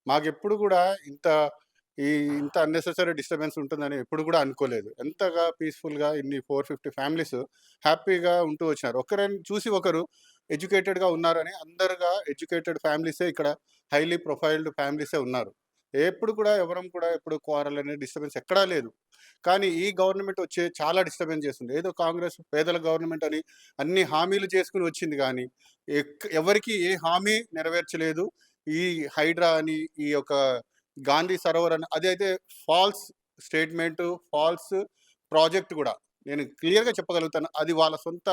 మాకెప్పుడు గూడా ఇంత ఈ ఇంత అన్నెసెసరీ డిస్టర్బెన్స్ ఉంటుందని ఎప్పుడు గూడా అనుకోలేదు. ఎంతగా పీస్‌ఫుల్‌గా ఇన్ని 450 ఫ్యామిలీస్ హ్యాపీగా ఉంటూ వచ్చినారు. ఒకరిని చూసి ఒకరు ఎడ్యుకేటెడ్‌గా ఉన్నారని అందరుగా ఎడ్యుకేటెడ్ ఫ్యామిలీసే ఇక్కడ హైలీ ప్రొఫైల్డ్ ఫ్యామిలీసే ఉన్నారు. ఎప్పుడు కూడా ఎవరం కూడా ఎప్పుడు క్వారల్ అనే డిస్టర్బెన్స్ ఎక్కడా లేదు. కానీ ఈ గవర్నమెంట్ వచ్చి చాలా డిస్టర్బెన్స్ చేస్తుంది. ఏదో కాంగ్రెస్ పేదల గవర్నమెంట్ అని అన్ని హామీలు చేసుకొని వచ్చింది గానీ, ఎవరికీ ఏ హామీ నెరవేర్చలేదు. ఈ హైడ్రా అని, ఈ యొక్క గాంధీ సరోవర్ అని అదైతే ఫాల్స్ స్టేట్మెంటు, ఫాల్స్ ప్రాజెక్ట్ గూడా. నేను క్లియర్‌గా చెప్పగలుగుతాను. అది వాళ్ళ సొంత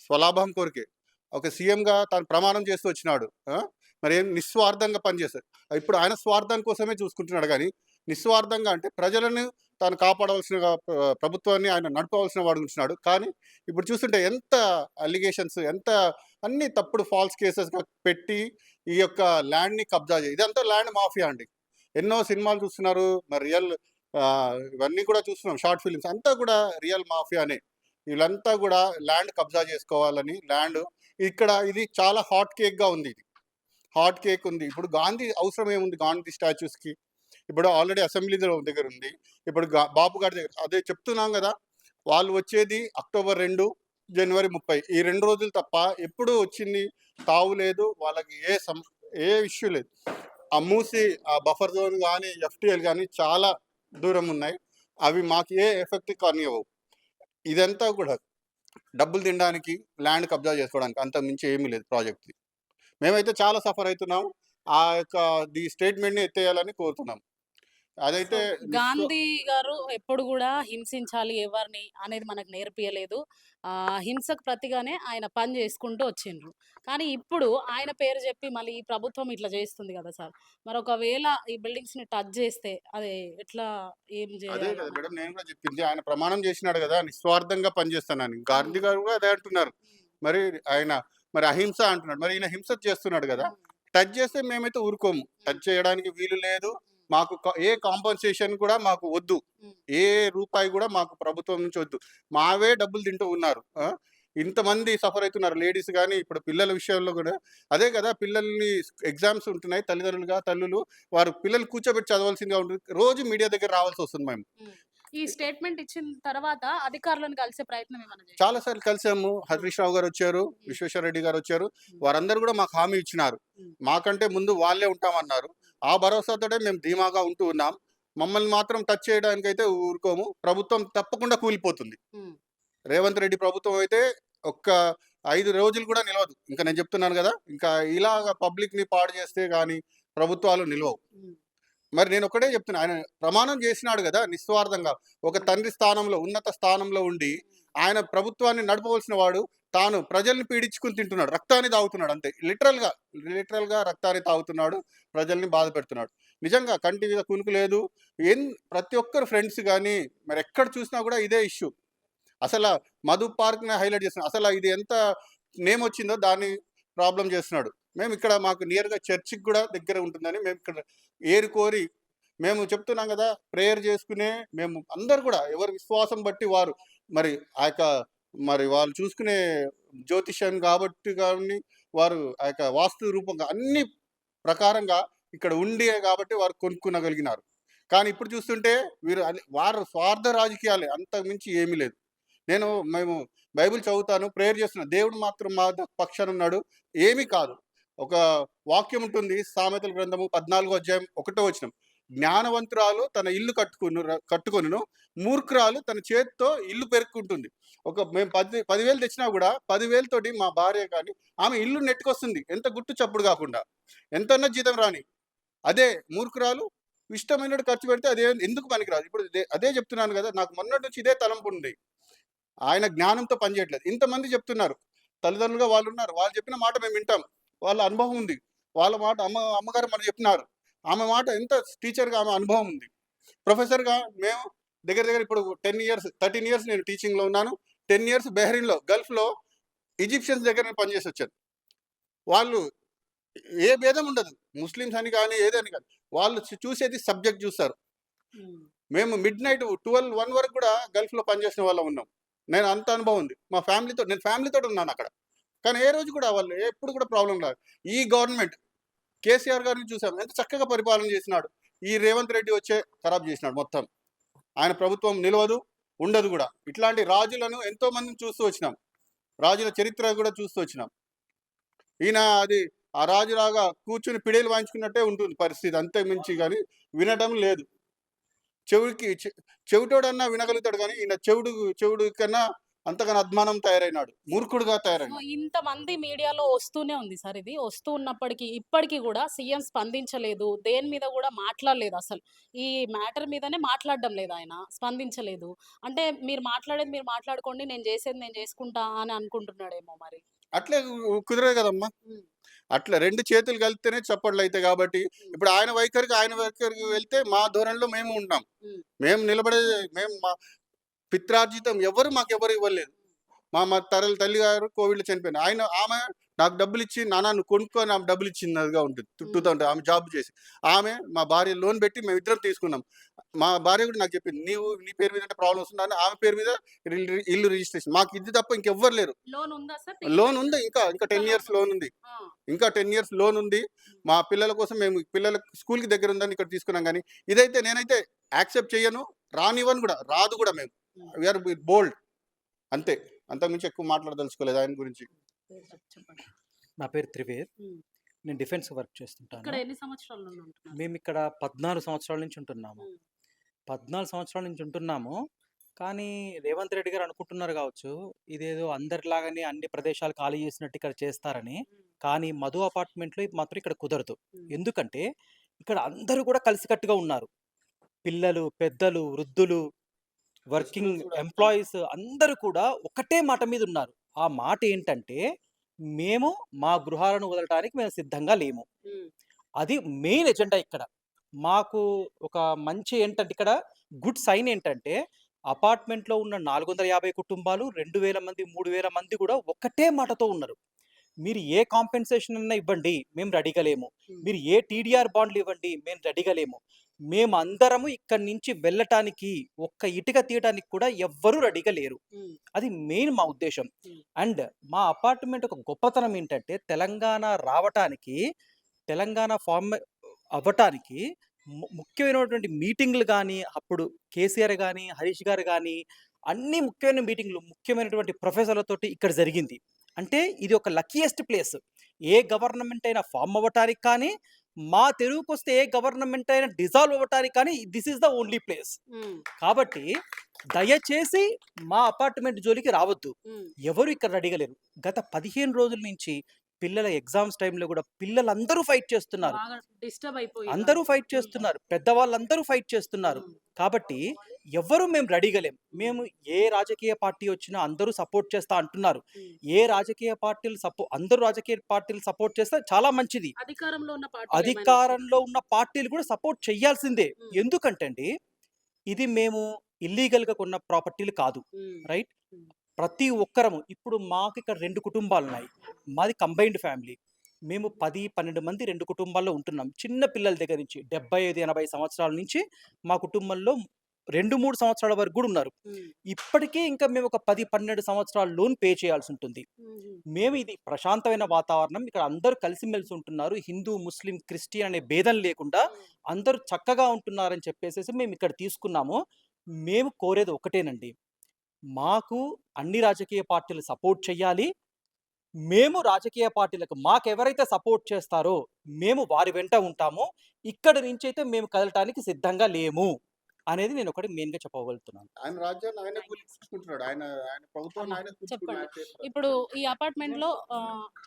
స్వలాభం కొరకే. ఒక సీఎంగా తాను ప్రమాణం చేస్తూ వచ్చినాడు. మరేం నిస్వార్థంగా పనిచేశాడు. ఇప్పుడు ఆయన స్వార్థం కోసమే చూసుకుంటున్నాడు గానీ, నిస్వార్థంగా అంటే ప్రజలను తాను కాపాడవలసిన ప్రభుత్వాన్ని ఆయన నడపవలసిన వాడు ఉంటున్నాడు. కానీ ఇప్పుడు చూస్తుంటే ఎంత అలిగేషన్స్, ఎంత అన్ని తప్పుడు ఫాల్స్ కేసెస్‌గా పెట్టి ఈ యొక్క ల్యాండ్‌ని కబ్జా ఇదంతా ల్యాండ్ మాఫియా అండి. ఎన్నో సినిమాలు చూస్తున్నారు. మరి ఇవన్నీ కూడా చూస్తున్నాం షార్ట్ ఫిల్మ్స్ అంతా కూడా రియల్ మాఫియానే. వీళ్ళంతా కూడా ల్యాండ్ కబ్జా చేసుకోవాలని ఇక్కడ ఇది చాలా హాట్ కేక్‌గా ఉంది ఇది. హాట్ కేక్ ఉంది. ఇప్పుడు గాంధీ అవసరం ఏముంది గాంధీ స్టాచ్యూస్‌కి? ఇప్పుడు ఆల్రెడీ అసెంబ్లీ దగ్గర ఉంది. ఇప్పుడు బాపు గారి దగ్గర అదే చెప్తున్నాం గదా! వాళ్ళు వచ్చేది అక్టోబర్ 2, జనవరి 30 ఈ 2 రోజులు తప్ప ఎప్పుడు వచ్చింది తావు లేదు. వాళ్ళకి ఏ ఇష్యూ లేదు. ఆ మూసి ఆ బఫర్ జోన్ గాని, ఎఫ్‌టీఎల్ గాని చాలా దూరం ఉన్నాయి. అవి మాకు ఏ ఎఫెక్ట్ కానివ్వవు. ఇదంతా కూడా డబ్బులు తినడానికి, ల్యాండ్ కబ్జా చేసుకోవడానికి అంతకు మించి ఏమీ లేదు ప్రాజెక్ట్‌ది. మేమైతే చాలా సఫర్ అయితున్నాం. ఆ యొక్క స్టేట్మెంట్‌ని ఎత్తేయాలని కోరుతున్నాం. సో, అదైతే గాంధీ గారు ఎప్పుడు గూడా హింసించాలి ఎవరిని అనేది మనకు నేర్పియలేదు. హింసకు ప్రతిగానే ఆయన పని జేసుకుంటూ వచ్చిండ్రు. కానీ ఇప్పుడు ఆయన పేరు జెప్పి మళ్ళీ ఈ ప్రభుత్వం ఇట్లా జేస్తుంది గదా సార్! మరొకవేళ ఈ బిల్డింగ్స్‌ని టచ్ జేస్తే అది ఎట్లా ఏం అదే కదా జేయాలని? మేడం నేను కూడా చెప్పింది. ఆయన ప్రమాణం చేసినాడు గదా! నిస్వార్థంగా పనిచేస్తానని. గాంధీ హ్మ్. గారు కూడా అదే అంటున్నారు. హ్మ్. మరి ఆయన అహింస అంటున్నాడు. మరి ఈయన హింస చేస్తున్నాడు గదా! హ్మ్. టచ్ చేస్తే మేమైతే ఊరుకోము. హ్మ్. టచ్ చేయడానికి వీలు లేదు. హ్మ్. మాకు ఏ కాంపెన్సేషన్ కూడా మాకు వద్దు. హ్మ్. ఏ రూపాయి గూడా మాకు ప్రభుత్వం నుంచి వద్దు. మావే డబ్బులు తింటూ ఉన్నారు. ఇంతమంది సఫర్ అయితున్నారు. లేడీస్ గాని, ఇప్పుడు పిల్లల విషయంలో గూడా అదే గదా! పిల్లల్ని ఎగ్జామ్స్ ఉంటున్నాయి. తల్లులు వారు పిల్లల్ని కూర్చోబెట్టి చదవాల్సిందిగా ఉంటుంది. రోజు మీడియా దగ్గర రావాల్సొస్తుంది మేము. హ్మ్. ఈ స్టేట్మెంట్ ఇచ్చిన తర్వాత అధికారులను కలిసే ప్రయత్నం ఏమన్నా చాలా జేశారా? సార్లు కలిసాము. హ్మ్. హరీష్ రావు గారొచ్చారు, హ్మ్. విశ్వేశ్వరరెడ్డి గారొచ్చారు. హ్మ్. వారందరూ గూడా మాకు హామీ ఇచ్చినారు. హ్మ్. మాకంటే ముందు వాళ్ళే ఉంటామన్నారు. ఆ భరోసాతోటే మేము ధీమాగా ఉంటూ ఉన్నాం. మమ్మల్ని మాత్రం టచ్ చేయడానికైతే ఊరుకోము. ప్రభుత్వం తప్పకుండా కూలిపోతుంది. హ్మ్. రేవంత్ రెడ్డి ప్రభుత్వం అయితే ఒక్క 5 రోజులు కూడా నిలవదు. ఇంక నేను చెప్తున్నాను గదా! ఇంకా ఇలాగ పబ్లిక్‌ని పాడు చేస్తే గాని ప్రభుత్వాలు నిలవవు. హ్మ్. మరి నేనొక్కటే చెప్తున్నా. ఆయన ప్రమాణం చేసినాడు గదా! నిస్వార్థంగా. ఒక హ్మ్. తండ్రి స్థానంలో, ఉన్నత స్థానంలో ఉండి, ఆయన ప్రభుత్వాన్ని నడపవలసిన వాడు, తాను ప్రజల్ని పీడించుకొని తింటున్నాడు. రక్తాన్ని తాగుతున్నాడు అంతే. లిటరల్‌గా రక్తాన్ని తాగుతున్నాడు. ప్రజల్ని బాధపెడుతున్నాడు. నిజంగా కంటి మీద కునుకు లేదు. ప్రతి ఒక్కరు ఫ్రెండ్స్ గాని, మరెక్కడ చూసినా గూడా ఇదే ఇష్యూ. అసల మధు పార్క్‌ని హైలైట్ చేస్తున్నాడు. అసల ఇది ఎంత నేమొచ్చిందో దాన్ని ప్రాబ్లమ్ చేస్తున్నాడు. మేమిక్కడ మాకు నియర్‌గా చర్చికి గూడా దగ్గర ఉంటుందని మేమిక్కడ ఏరికోరి మేము చెప్తున్నాం గదా! ప్రేయర్ చేసుకునే మేము అందరూ గూడా ఎవరి విశ్వాసం బట్టి వారు మరి ఆ యొక్క వాళ్ళు చూసుకునే జ్యోతిష్యం కాబట్టి గాని, వారు ఆ యొక్క వాస్తు రూపంగా అన్ని ప్రకారంగా ఇక్కడ ఉండే గాబట్టి వారు కొనుక్కొనగలిగినారు. కానీ ఇప్పుడు చూస్తుంటే వారు స్వార్థ రాజకీయాలే అంతకు మించి ఏమీ లేదు. మేము బైబిల్ చదువుతాను, ప్రేయర్ చేస్తున్నాను. దేవుడు మాత్రం మా పక్షాన ఉన్నాడు. ఏమీ కాదు. ఒక వాక్యం ఉంటుంది. సామెతల గ్రంథము 14 అధ్యాయం 1 వచనం. జ్ఞానవంతురాలు తన ఇల్లు కట్టుకొనును. మూర్ఖురాలు తన చేత్తో ఇల్లు పెరుక్కుంటుంది. మేము 10,000 తెచ్చినా గూడా 10,000 తోటి మా భార్య కానీ, ఆమె ఇల్లు నెట్టుకొస్తుంది. ఎంత గుట్టు చప్పుడు గాకుండా. ఎంతన్నా జీతం రాని. అదే మూర్ఖురాలు ఇష్టమైనట్టు ఖర్చు పెడితే ఎందుకు పనికిరాదు. ఇప్పుడు అదే చెప్తున్నాను గదా! నాకు మొన్నటి నుంచి ఇదే తలంపుంది. ఆయన జ్ఞానంతో పని చేయట్లేదు. ఇంతమంది చెప్తున్నారు. తల్లిదండ్రులుగా వాళ్ళున్నారు. వాళ్ళు చెప్పిన మాట మేము వింటాం. వాళ్ళ అనుభవం ఉంది. వాళ్ళ మాట అమ్మగారు మనకు చెప్పినారు. ఆమె మాట ఎంత టీచర్‌గా ఆమె అనుభవం ఉంది. ప్రొఫెసర్‌గా మేము దగ్గర దగ్గర ఇప్పుడు 10 ఇయర్స్, 13 ఇయర్స్ నేను టీచింగ్‌లో ఉన్నాను. 10 ఇయర్స్ బెహ్రీన్‌లో, గల్ఫ్‌లో ఈజిప్షియన్స్ దగ్గర నేను పనిచేసొచ్చాను. వాళ్ళు ఏ భేదం ఉండదు. ముస్లిమ్స్ అని గాని, ఏదని గాని. వాళ్ళు చూసేది సబ్జెక్ట్ చూస్తారు. హ్మ్. మేము మిడ్‌నైట్ 12, 1 వరకు కూడా గల్ఫ్‌లో పనిచేసిన వాళ్ళం ఉన్నాం. అంత అనుభవం ఉంది. నేను ఫ్యామిలీతోటి ఉన్నానక్కడ. కానీ ఏ రోజు కూడా వాళ్ళు ఎప్పుడు కూడా ప్రాబ్లమ్ రాదు. ఈ గవర్నమెంట్ కేసీఆర్ గారిని చూసాం ఎంత చక్కగా పరిపాలన చేసినాడు. ఈ రేవంత్ రెడ్డి వచ్చే ఖరాబ్ చేసినాడు మొత్తం. ఆయన ప్రభుత్వం నిలవదు, ఉండదు కూడా. ఇట్లాంటి రాజులను ఎంతో మందిని చూస్తూ వచ్చినాం. రాజుల చరిత్ర కూడా చూస్తూ వచ్చినాం. ఈయన అది ఆ రాజులాగా కూర్చుని పిడేలు వాయించుకున్నట్టే ఉంటుంది పరిస్థితి, అంతే మించి కానీ వినటం లేదు. చెవిటోడన్నా వినగలుగుతాడు కానీ ఈయన చెవుడు కన్నా అంతగానో అధ్మానం తయారైనాడు, మూర్ఖుడుగా సో, తయారైనాడు. ఇంతమంది మీడియాలో వస్తూనే ఉంది సార్ ఇది. వస్తూ ఉన్నప్పటికీ ఇప్పటికి గూడా సీఎం స్పందించలేదు. దేని మీద గూడా మాట్లాడలేదు అసలు. ఈ మ్యాటర్ మీదనే మాట్లాడడం లేదు ఆయన. స్పందించలేదు. అంటే మీరు మాట్లాడేది మీరు మాట్లాడుకోండి. నేను చేసేది నేను చేసుకుంటా అని అనుకుంటున్నాడేమో మరి. అట్లే కుదరదు కదమ్మా. హ్మ్. అట్లా 2 చేతులు కలిపితేనే చప్పట్లయితాయి కాబట్టి, హ్మ్. ఇప్పుడు ఆయన వైఖరికి వెళ్తే మా ధోరణిలో మేము ఉంటున్నాం. హ్మ్. మేము నిలబడేది మేము మా పిత్రార్జితం మాకెవ్వరు ఇవ్వలేదు. మా తల్లిగారు కోవిడ్‌లో చనిపోయింది. ఆమె నాకు డబ్బులిచ్చి, నాన్న నువ్వు కొనుక్కో అని ఆమె డబ్బులిచ్చినదిగా ఉంటుంది. హ్మ్. 2000 ఆమె జాబ్ చేసి. మా భార్య లోన్ పెట్టి మేమిద్దరం తీసుకున్నాం. మా భార్య కూడా నాకు చెప్పింది, నీ పేరు మీద అంటే ప్రాబ్లమ్ వస్తుందని ఆమె పేరు మీద ఇల్లు రిజిస్ట్రేషన్. మాకు ఇది తప్ప ఇంకెవ్వరు లేరు. లోన్ ఉందా సార్? లోన్ ఉంది, ఇంకా 10 ఇయర్స్ లోన్ ఉంది. ఆ! ఇంకా 10 ఇయర్స్ లోన్ ఉంది. మా పిల్లల కోసం మేము పిల్లలకు స్కూల్‌కి దగ్గర ఉందని ఇక్కడ తీసుకున్నాం గానీ, ఇదైతే నేనైతే యాక్సెప్ట్ చెయ్యను. రానివ్వను కూడా. రాదు కూడా మేము. హ్మ్. వి ఆర్ బోల్డ్ అంతే. అంతకుమించి ఎక్కువ మాట్లాడదలుచుకోలేదు ఆయన గురించి. చెప్పండి. నా పేరు త్రివేద్. హ్మ్. నేను డిఫెన్స్ వర్క్ ఇక్కడ చేస్తుంటాను. ఎన్ని సంవత్సరాల నుండి ఉంటున్నారు? మేమిక్కడ 14 సంవత్సరాల నుంచి ఉంటున్నాము. హ్మ్. 14 సంవత్సరాల నుంచి ఉంటున్నాము. కానీ రేవంత్ రెడ్డి గారు అనుకుంటున్నారు కావచ్చు, ఇదేదో అందరిలాగానే అన్ని ప్రదేశాలు ఖాళీ చేసినట్టు ఇక్కడ చేస్తారని. హ్మ్. కానీ మధు అపార్ట్మెంట్‌లో మాత్రం ఇక్కడ కుదరదు. హ్మ్. ఎందుకంటే ఇక్కడ అందరూ కూడా కలిసికట్టుగా ఉన్నారు. పిల్లలు, పెద్దలు, వృద్ధులు, వర్కింగ్ ఫెస్టివల్స్ కూడా ఎంప్లాయీస్ అందరూ కూడా ఒకటే మాట మీద ఉన్నారు. ఆ మాట ఏంటంటే, మేము మా గృహాలను వదలటానికి మేము సిద్ధంగా లేము. హ్మ్. అది మెయిన్ ఎజెండా ఇక్కడ. మాకు ఒక మంచి ఏంటంటే ఇక్కడ గుడ్ సైన్ ఏంటంటే, అపార్ట్మెంట్‌లో ఉన్న 450 కుటుంబాలు 2000 మంది, 3000 మంది కూడా ఒకటే మాటతో ఉన్నారు. మీరు ఏ కాంపెన్సేషన్ అన్నా ఇవ్వండి, మేము రెడీగా లేము. హ్మ్. మీరు ఏ టీడీఆర్ బాండ్‌లు ఇవ్వండి, మేము రెడీగా లేము. మేమందరము ఇక్కడి నుంచి వెళ్ళటానికి, ఒక్క ఇటుక తీయటానికి కూడా ఎవ్వరు రెడీగా లేరు. హ్మ్. అది మెయిన్ మా ఉద్దేశ్యం. హ్మ్. అండ్ మా అపార్ట్మెంట్ ఒక గొప్పతనం ఏంటంటే, తెలంగాణ ఫార్మ్ అవ్వటానికి ముఖ్యమైనటువంటి మీటింగ్‌లు గానీ, అప్పుడు కేసీఆర్ గానీ, హరీష్ గారు గానీ, అన్ని ముఖ్యమైన మీటింగ్‌లు, ముఖ్యమైనటువంటి ప్రొఫెసర్‌లతోటి ఇక్కడ జరిగింది. అంటే ఇది ఒక లక్కీయెస్ట్ ప్లేస్. ఏ గవర్నమెంట్ అయినా ఫార్మ్ అవ్వటానికి కానీ, మా తెరువుకొస్తే ఏ గవర్నమెంట్ అయినా డిసాల్వ్ అవ్వటానికి కానీ, this is the only place. హ్మ్. కాబట్టి దయచేసి మా అపార్ట్మెంట్ జోలికి రావద్దు. హ్మ్. ఎవరు ఇక్కడ రెడీగా లేరు. గత 15 రోజుల నుంచి పిల్లల ఎగ్జామ్స్ టైమ్‌లో గూడా పిల్లలందరూ ఫైట్ చేస్తున్నారు. బాగా డిస్టర్బ్ అయిపోయారు. అందరూ ఫైట్ హ్మ్. చేస్తున్నారు. పెద్దవాళ్ళందరూ ఫైట్ చేస్తున్నారు. హ్మ్. కాబట్టి ఎవ్వరు మేము రెడీగా లేము. మేము ఏ రాజకీయ పార్టీ వచ్చినా అందరూ సపోర్ట్ చేస్తా అంటున్నారు. హ్మ్. అందరూ రాజకీయ పార్టీలు సపోర్ట్ చేస్తే చాలా మంచిది. అధికారంలో ఉన్న పార్టీలు ఏమైనా అధికారంలో ఉన్న పార్టీలు కూడా సపోర్ట్ చేయాల్సిందే. హ్మ్. ఎందుకంటే అండి, ఇది మేము ఇల్లీగల్‌గా కొన్న ప్రాపర్టీలు కాదు. హ్మ్. రైట్? హ్మ్. ప్రతి ఒక్కరము ఇప్పుడు మాకు ఇక్కడ 2 కుటుంబాలున్నాయి. మాది కంబైన్డ్ ఫ్యామిలీ. మేము 10, 12 మంది 2 కుటుంబాల్లో ఉంటున్నాం. చిన్న పిల్లల దగ్గర నుంచి 75, 80 సంవత్సరాల నుంచి మా కుటుంబంలో 2, 3 సంవత్సరాల వరకు గూడా ఉన్నారు. హ్మ్. ఇప్పటికే ఇంకా మేము ఒక 10, 12 సంవత్సరాల లోన్ పే చేయాల్సుంటుంది. హుహు. మేము ఇది ప్రశాంతమైన వాతావరణం. ఇక్కడ అందరూ కలిసిమెలిసి ఉంటున్నారు. హిందూ, ముస్లిం, క్రిస్టియన్ అనే భేదం లేకుండా హ్మ్. అందరూ చక్కగా ఉంటున్నారని చెప్పేసేసి మేము ఇక్కడ తీసుకున్నాము. మేము కోరేది ఒకటేనండి. మాకు అన్ని రాజకీయ పార్టీలు సపోర్ట్ చెయ్యాలి. మేము రాజకీయ పార్టీలకు మాకెవరైతే సపోర్ట్ చేస్తారో మేము వారి వెంట ఉంటాము. ఇక్కడి నుంచైతే మేము కదలటానికి సిద్ధంగా లేము అనేది నేనొకటి మెయిన్‌గా చెప్పగలుగుతున్నాను. ఆయన రాజ్యాన్ని ఆయనే కూల్చుకుంటున్నాడు. ఆయన ప్రభుత్వాన్ని అమ్మ ఆయనే కూల్చుకుని చెప్పండి. ఆయన చేతుల్లో. ఇప్పుడు ఈ అపార్ట్‌మెంట్‌లో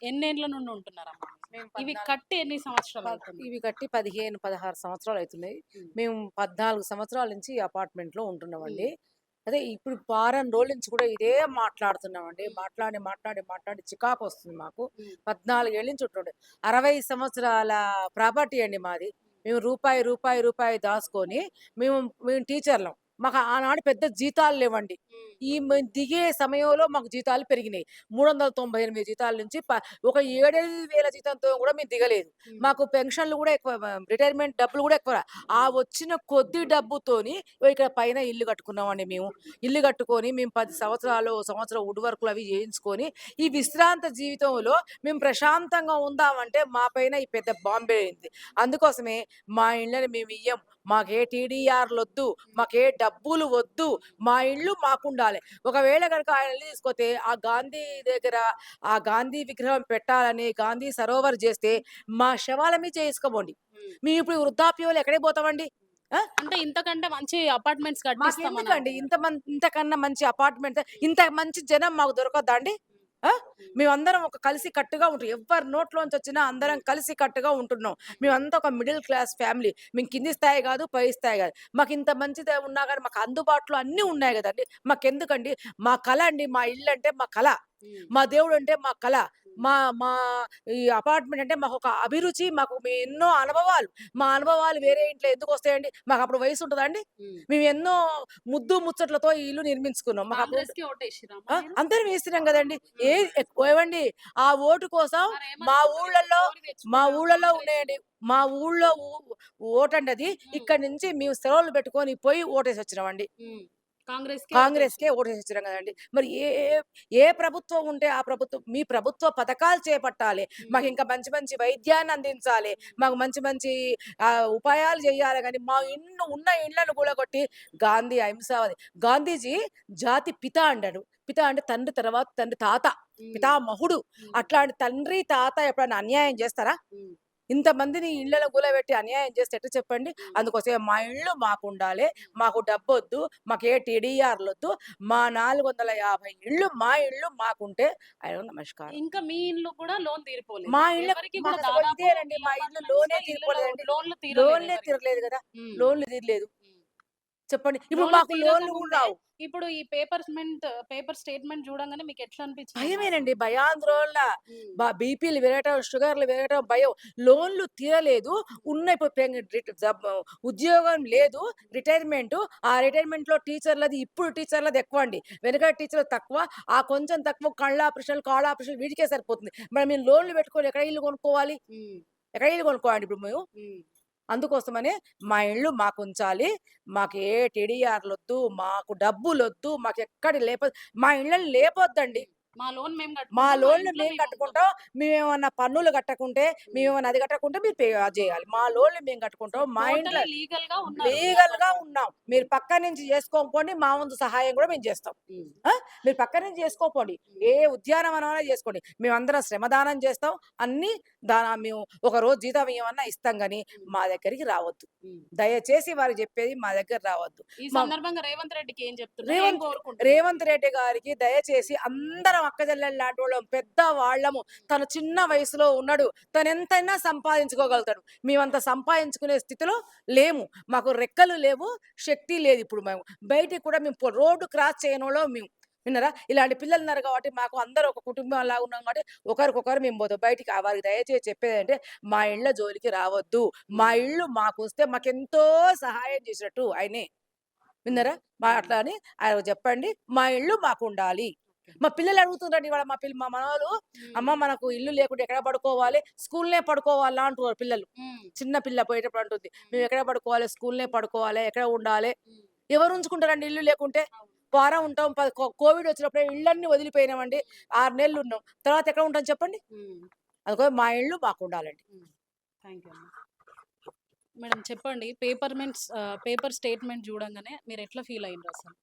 ఎన్నేండ్ల నుండి ఉంటున్నారమ్మా? మేము ఇవి 14 కట్టి ఎన్ని సంవత్సరాలు అవుతుంది? ఇవి కట్టి 15, 16 సంవత్సరాలు అవుతున్నాయి. హ్మ్. మేము 14 సంవత్సరాల నుంచి ఈ అపార్ట్మెంట్‌లో ఉంటున్నామండి. హ్మ్. అదే ఇప్పుడు వారం రోజుల నుంచి కూడా ఇదే మాట్లాడుతున్నామండి. హ్మ్. మాట్లాడి చికాకొస్తుంది మాకు. హ్మ్. 14 ఏళ్ల నుంచి ఉంటుండే. 60 సంవత్సరాల ప్రాపర్టీ అండి మాది. మేము రూపాయి దాచుకొని మేము మేము టీచర్లం. మాకు ఆనాడు పెద్ద జీతాలు లేవండి. దిగే సమయంలో మాకు జీతాలు పెరిగినాయి. 398 జీతాల నుంచి ఒక 7, 8 వేల జీతంతో కూడా మేము దిగలేదు. మాకు పెన్షన్‌లు కూడా ఎక్కువ, రిటైర్మెంట్ డబ్బులు కూడా ఎక్కువ. ఆ వచ్చిన కొద్ది డబ్బుతోని ఇక్కడ పైన ఇల్లు కట్టుకున్నామండి మేము. ఇల్లు కట్టుకొని మేము 10 సంవత్సరాలు, సంవత్సరం వుడ్ వర్కులు అవి చేయించుకొని, ఈ విశ్రాంత జీవితంలో మేము ప్రశాంతంగా ఉందామంటే మా పైన ఈ పెద్ద బాంబే అయింది. అందుకోసమే మా ఇళ్ళని మేము ఇయ్యం. మాకే టీడీఆర్‌లొద్దు. మాకే డబ్బులు వద్దు. మా ఇల్లు మాకుండాలి. ఒకవేళ గనుక ఆయన ఇల్లు తీసుకొతే ఆ గాంధీ దగ్గర ఆ గాంధీ విగ్రహం పెట్టాలని గాంధీ సరోవర్ చేస్తే మా శవాల మీద చేసుకోబోండి. మేము ఇప్పుడు వృద్ధాప్యంలో ఎక్కడికి పోతామండి? ఆ? అంటే ఇంతకంటే మంచి అపార్ట్మెంట్స్ కట్టిస్తామని మాకెందుకండి అంటున్నారు. ఇంతకన్నా మంచి అపార్ట్మెంట్, ఇంత మంచి జనం మాకు దొరకద్దా అండి? ఆ? మేమందరం ఒక కలిసి కట్టుగా ఉంటాం. ఎవరి నోట్లోంచి వచ్చినా అందరం కలిసి కట్టుగా ఉంటున్నాం. మేమంతా ఒక మిడిల్ క్లాస్ ఫ్యామిలీ. మేము కింది స్థాయి కాదు, పై స్థాయి కాదు. మాకు ఇంత మంచిదే ఉన్నా కానీ మాకు అందుబాటులో అన్నీ ఉన్నాయి కదండి. మాకెందుకండి? మా కళ అండి. మా ఇల్లు అంటే మా కళ. మా దేవుడు అంటే మా కళ. మా మా ఈ అపార్ట్మెంట్ అంటే మాకు ఒక అభిరుచి. మాకు ఎన్నో అనుభవాలు. మా అనుభవాలు వేరే ఇంట్లో ఎందుకు వస్తాయండి? మాకు అప్పుడు వయసు ఉంటుందా అండి? మేము ఎన్నో ముద్దు ముచ్చట్లతో ఈ ఇల్లు నిర్మించుకున్నాం. మాకు అప్పుడు కాంగ్రెస్‌కి ఓటేసిర్రా ఆ! మీరు? అందరం వేస్తున్నాం గదండీ! ఏవండి ఆ ఓటు కోసం మా మరేమనుకుంటారు? ఊళ్ళల్లో ఎవరు తెచ్చుకున్నారు ఊళ్ళలో కాంగ్రెస్? ఉన్నాయండి. మా ఊళ్ళో ఓటండి అది. ఇక్కడి నుంచి మేము సెలవులు పెట్టుకొని పోయి ఓటేసొచ్చినామండి. కాంగ్రెస్‌కే కాంగ్రెస్‌కే ఓటేసిర్రు. ఓటేసొచ్చినాం గదండీ! మరి ఏ ఏ ప్రభుత్వం ఉంటే ఆ ప్రభుత్వం, మీ ప్రభుత్వ పథకాలు చేపట్టాలి. మాకింకా మంచి మంచి వైద్యాన్ని అందించాలి. మాకు మంచి మంచి ఉపాయాలు జేయాలి గానీ, మా ఉన్న ఇండ్లను కూలగొట్టి గాంధీ అహింసావాది. గాంధీజీ జాతి పిత అంటాడు. పిత అంటే తండ్రి తర్వాత తండ్రి, తాత, పితామహుడు. అట్లాంటి తండ్రి, తాత ఎప్పుడైనా అన్యాయం జేస్తారా? ఇంతమందిని ఇళ్ళలో కూలబెట్టి అన్యాయం చేస్తే ఎట్లా చెప్పండి? అందుకోసమే మా ఇల్లు మాకుండాలి. మాకు డబ్బొద్దు. మాకే టీడీఆర్‌లొద్దు. మా 450 ఇళ్ళు మా ఇల్లు మాకుంటే అయ్యో నమస్కారం. ఇంకా మీ ఇల్లు కూడా లోన్ తీరిపోలేదు. మా ఇల్లు ఎవరికి కూడా మాకసలు దాదాపు ఇదేనండి. మీ మా ఇల్లు అపార్ట్మెంట్స్‌లో లోనే ఇల్లులో తీరిపోలేదండి. లోన్‌లు తీరలేదు లోన్‌లే ఎవరికీ. తీరలేదు గదా! హ్మ్. లోన్‌లు తీరలేదు. హ్మ్. చెప్పండి. ఇప్పుడు లోన్‌లు మాకు లోన్‌లు కూడా తీరకముందే రావు. ఇప్పుడు ఈ పేపర్ స్టేట్‌మెంట్ చూడంగానే మీకు ఎట్లా అనిపించిందమ్మా అసలు? భయమేనండి. భయాందోళన. హ్మ్. బీపీలు పెరగటం, షుగర్‌లు పెరగటం భయం. లోన్‌లు తీరలేదు. ఉన్న ఇప్పుడు ఉద్యోగం లేదు. రిటైర్మెంటు. ఆ రిటైర్మెంట్‌లో టీచర్‌లది, ఇప్పుడు టీచర్‌లది ఎక్కువండి. వెనకటి టీచర్‌లు తక్కువ. ఆ కొంచెం తక్కువ కళ్ళ ఆపరేషన్‌లు, కాళ్ళ ఆపరేషన్‌లు వీటికే సరిపోతుంది. మరి మేము లోన్‌లు పెట్టుకొని ఎక్కడ ఇల్లు కొనుక్కోవాలి? హ్మ్. ఎక్కడ ఇల్లు కొనుక్కోవాలండి ఇప్పుడు మేము? హ్మ్. అందుకోసమనే మా ఇల్లు మాకుంచాలి. మాకు ఏ టీడీఆర్‌లొద్దు. మాకు డబ్బులొద్దు. మాకెక్కడి మా ఇళ్ళని లేపొద్దండి. మా లోన్ మేము మా కట్టుకుంటాం. మా లోన్‌లు ఇంట్లో మేము మేము ఉంటాం. కట్టుకుంటాం. మేమేమన్నా పన్నులు కట్టకుంటే, మేమేమన్నా అది కట్టకుంటే మీరు అది చేయాలి. మా లోన్‌లు మేము సో, కట్టుకుంటాం. మా ఇంట్లో టోటల్లీ లీగల్‌గా ఉన్నారు మీ లీగల్‌గా అపార్ట్మెంట్. ఉన్నాం. మీరు పక్క నుంచి చేసుకోకపోండి. మా వంతు సహాయం కూడా మేము చేస్తాం. హ్మ్. ఆ! మీరు పక్క నుంచి చేసుకోపోండి. ఏ ఉద్యానవనమైనా చేసుకోండి. మేమందరం శ్రమదానం చేస్తాం. అన్నీ మేము ఒకరోజు జీతం ఇయ్యమన్నా ఇస్తాం గానీ, మా దగ్గరికి రావద్దు. హ్మ్. దయచేసి వారికి చెప్పేది, మా దగ్గర రావద్దు. ఈ మా సందర్భంగా రేవంత్ రెడ్డికి ఏం చెప్తున్నారు? ఏం రేవంత్ కోరుకుంటున్నారు? రేవంత్ రెడ్డి గారికి దయచేసి అందరం అక్కచెల్లెలు లాంటోళ్ళం, పెద్దవాళ్ళము. తను చిన్న వయసులో ఉన్నాడు. తనెంతైనా సంపాదించుకోగలుగుతాడు. మేమంత సంపాదించుకునే స్థితిలో లేము. మాకు రెక్కలు లేవు, శక్తి లేదు ఇప్పుడు మేము. బయటికి కూడా మేము రోడ్డు క్రాస్ చేయనోళ్ళం మేము. విన్నారా? ఇలాంటి పిల్లలున్నారు కాబట్టి మాకు అందరూ ఒక కుటుంబంలాగా ఉన్నాం కాబట్టి ఒకరికొకరు మేము పోతాం. బయటికి వారికి దయచేసి చెప్పేదేంటే మా ఇళ్ళ జోలికి రావద్దు. మా ఇల్లు మాకొస్తే మాకెంతో సహాయం చేసినట్టు ఆయనే. విన్నారా? అట్లా అని ఆయనకు చెప్పండి. మా ఇల్లు మాకుండాలి. మా పిల్లలు అడుగుతుండ్రండి ఇవాళ మా మనవలు, అమ్మ మనకు ఇల్లు లేకుంటే ఎక్కడ పడుకోవాలి? స్కూల్‌నే పడుకోవాలా అంటున్నారు పిల్లలు. హ్మ్. చిన్న పిల్ల పోయేటప్పుడు అంటుంది. మేము ఎక్కడ పడుకోవాలి? స్కూల్‌నే పడుకోవాలి. ఎక్కడ ఉండాలి? హ్మ్. ఎవరు ఉంచుకుంటారండి ఇల్లు లేకుంటే? అవును. వారం ఉంటాం. కోవిడ్ వచ్చినప్పుడే ఇళ్ళన్నీ వదిలిపోయినామండి. 6 నెలలు ఉన్నాం. తర్వాత ఎక్కడ ఉంటాం చెప్పండి? హ్మ్. అందుకని మా ఇల్లు మాకుండాలండి. హ్మ్. థాంక్ యూ అమ్మ. మేడం చెప్పండి. పేపర్ స్టేట్‌మెంట్ చూడంగానే మీరు ఎట్లా ఫీల్ అయ్యిండ్రు అసలు?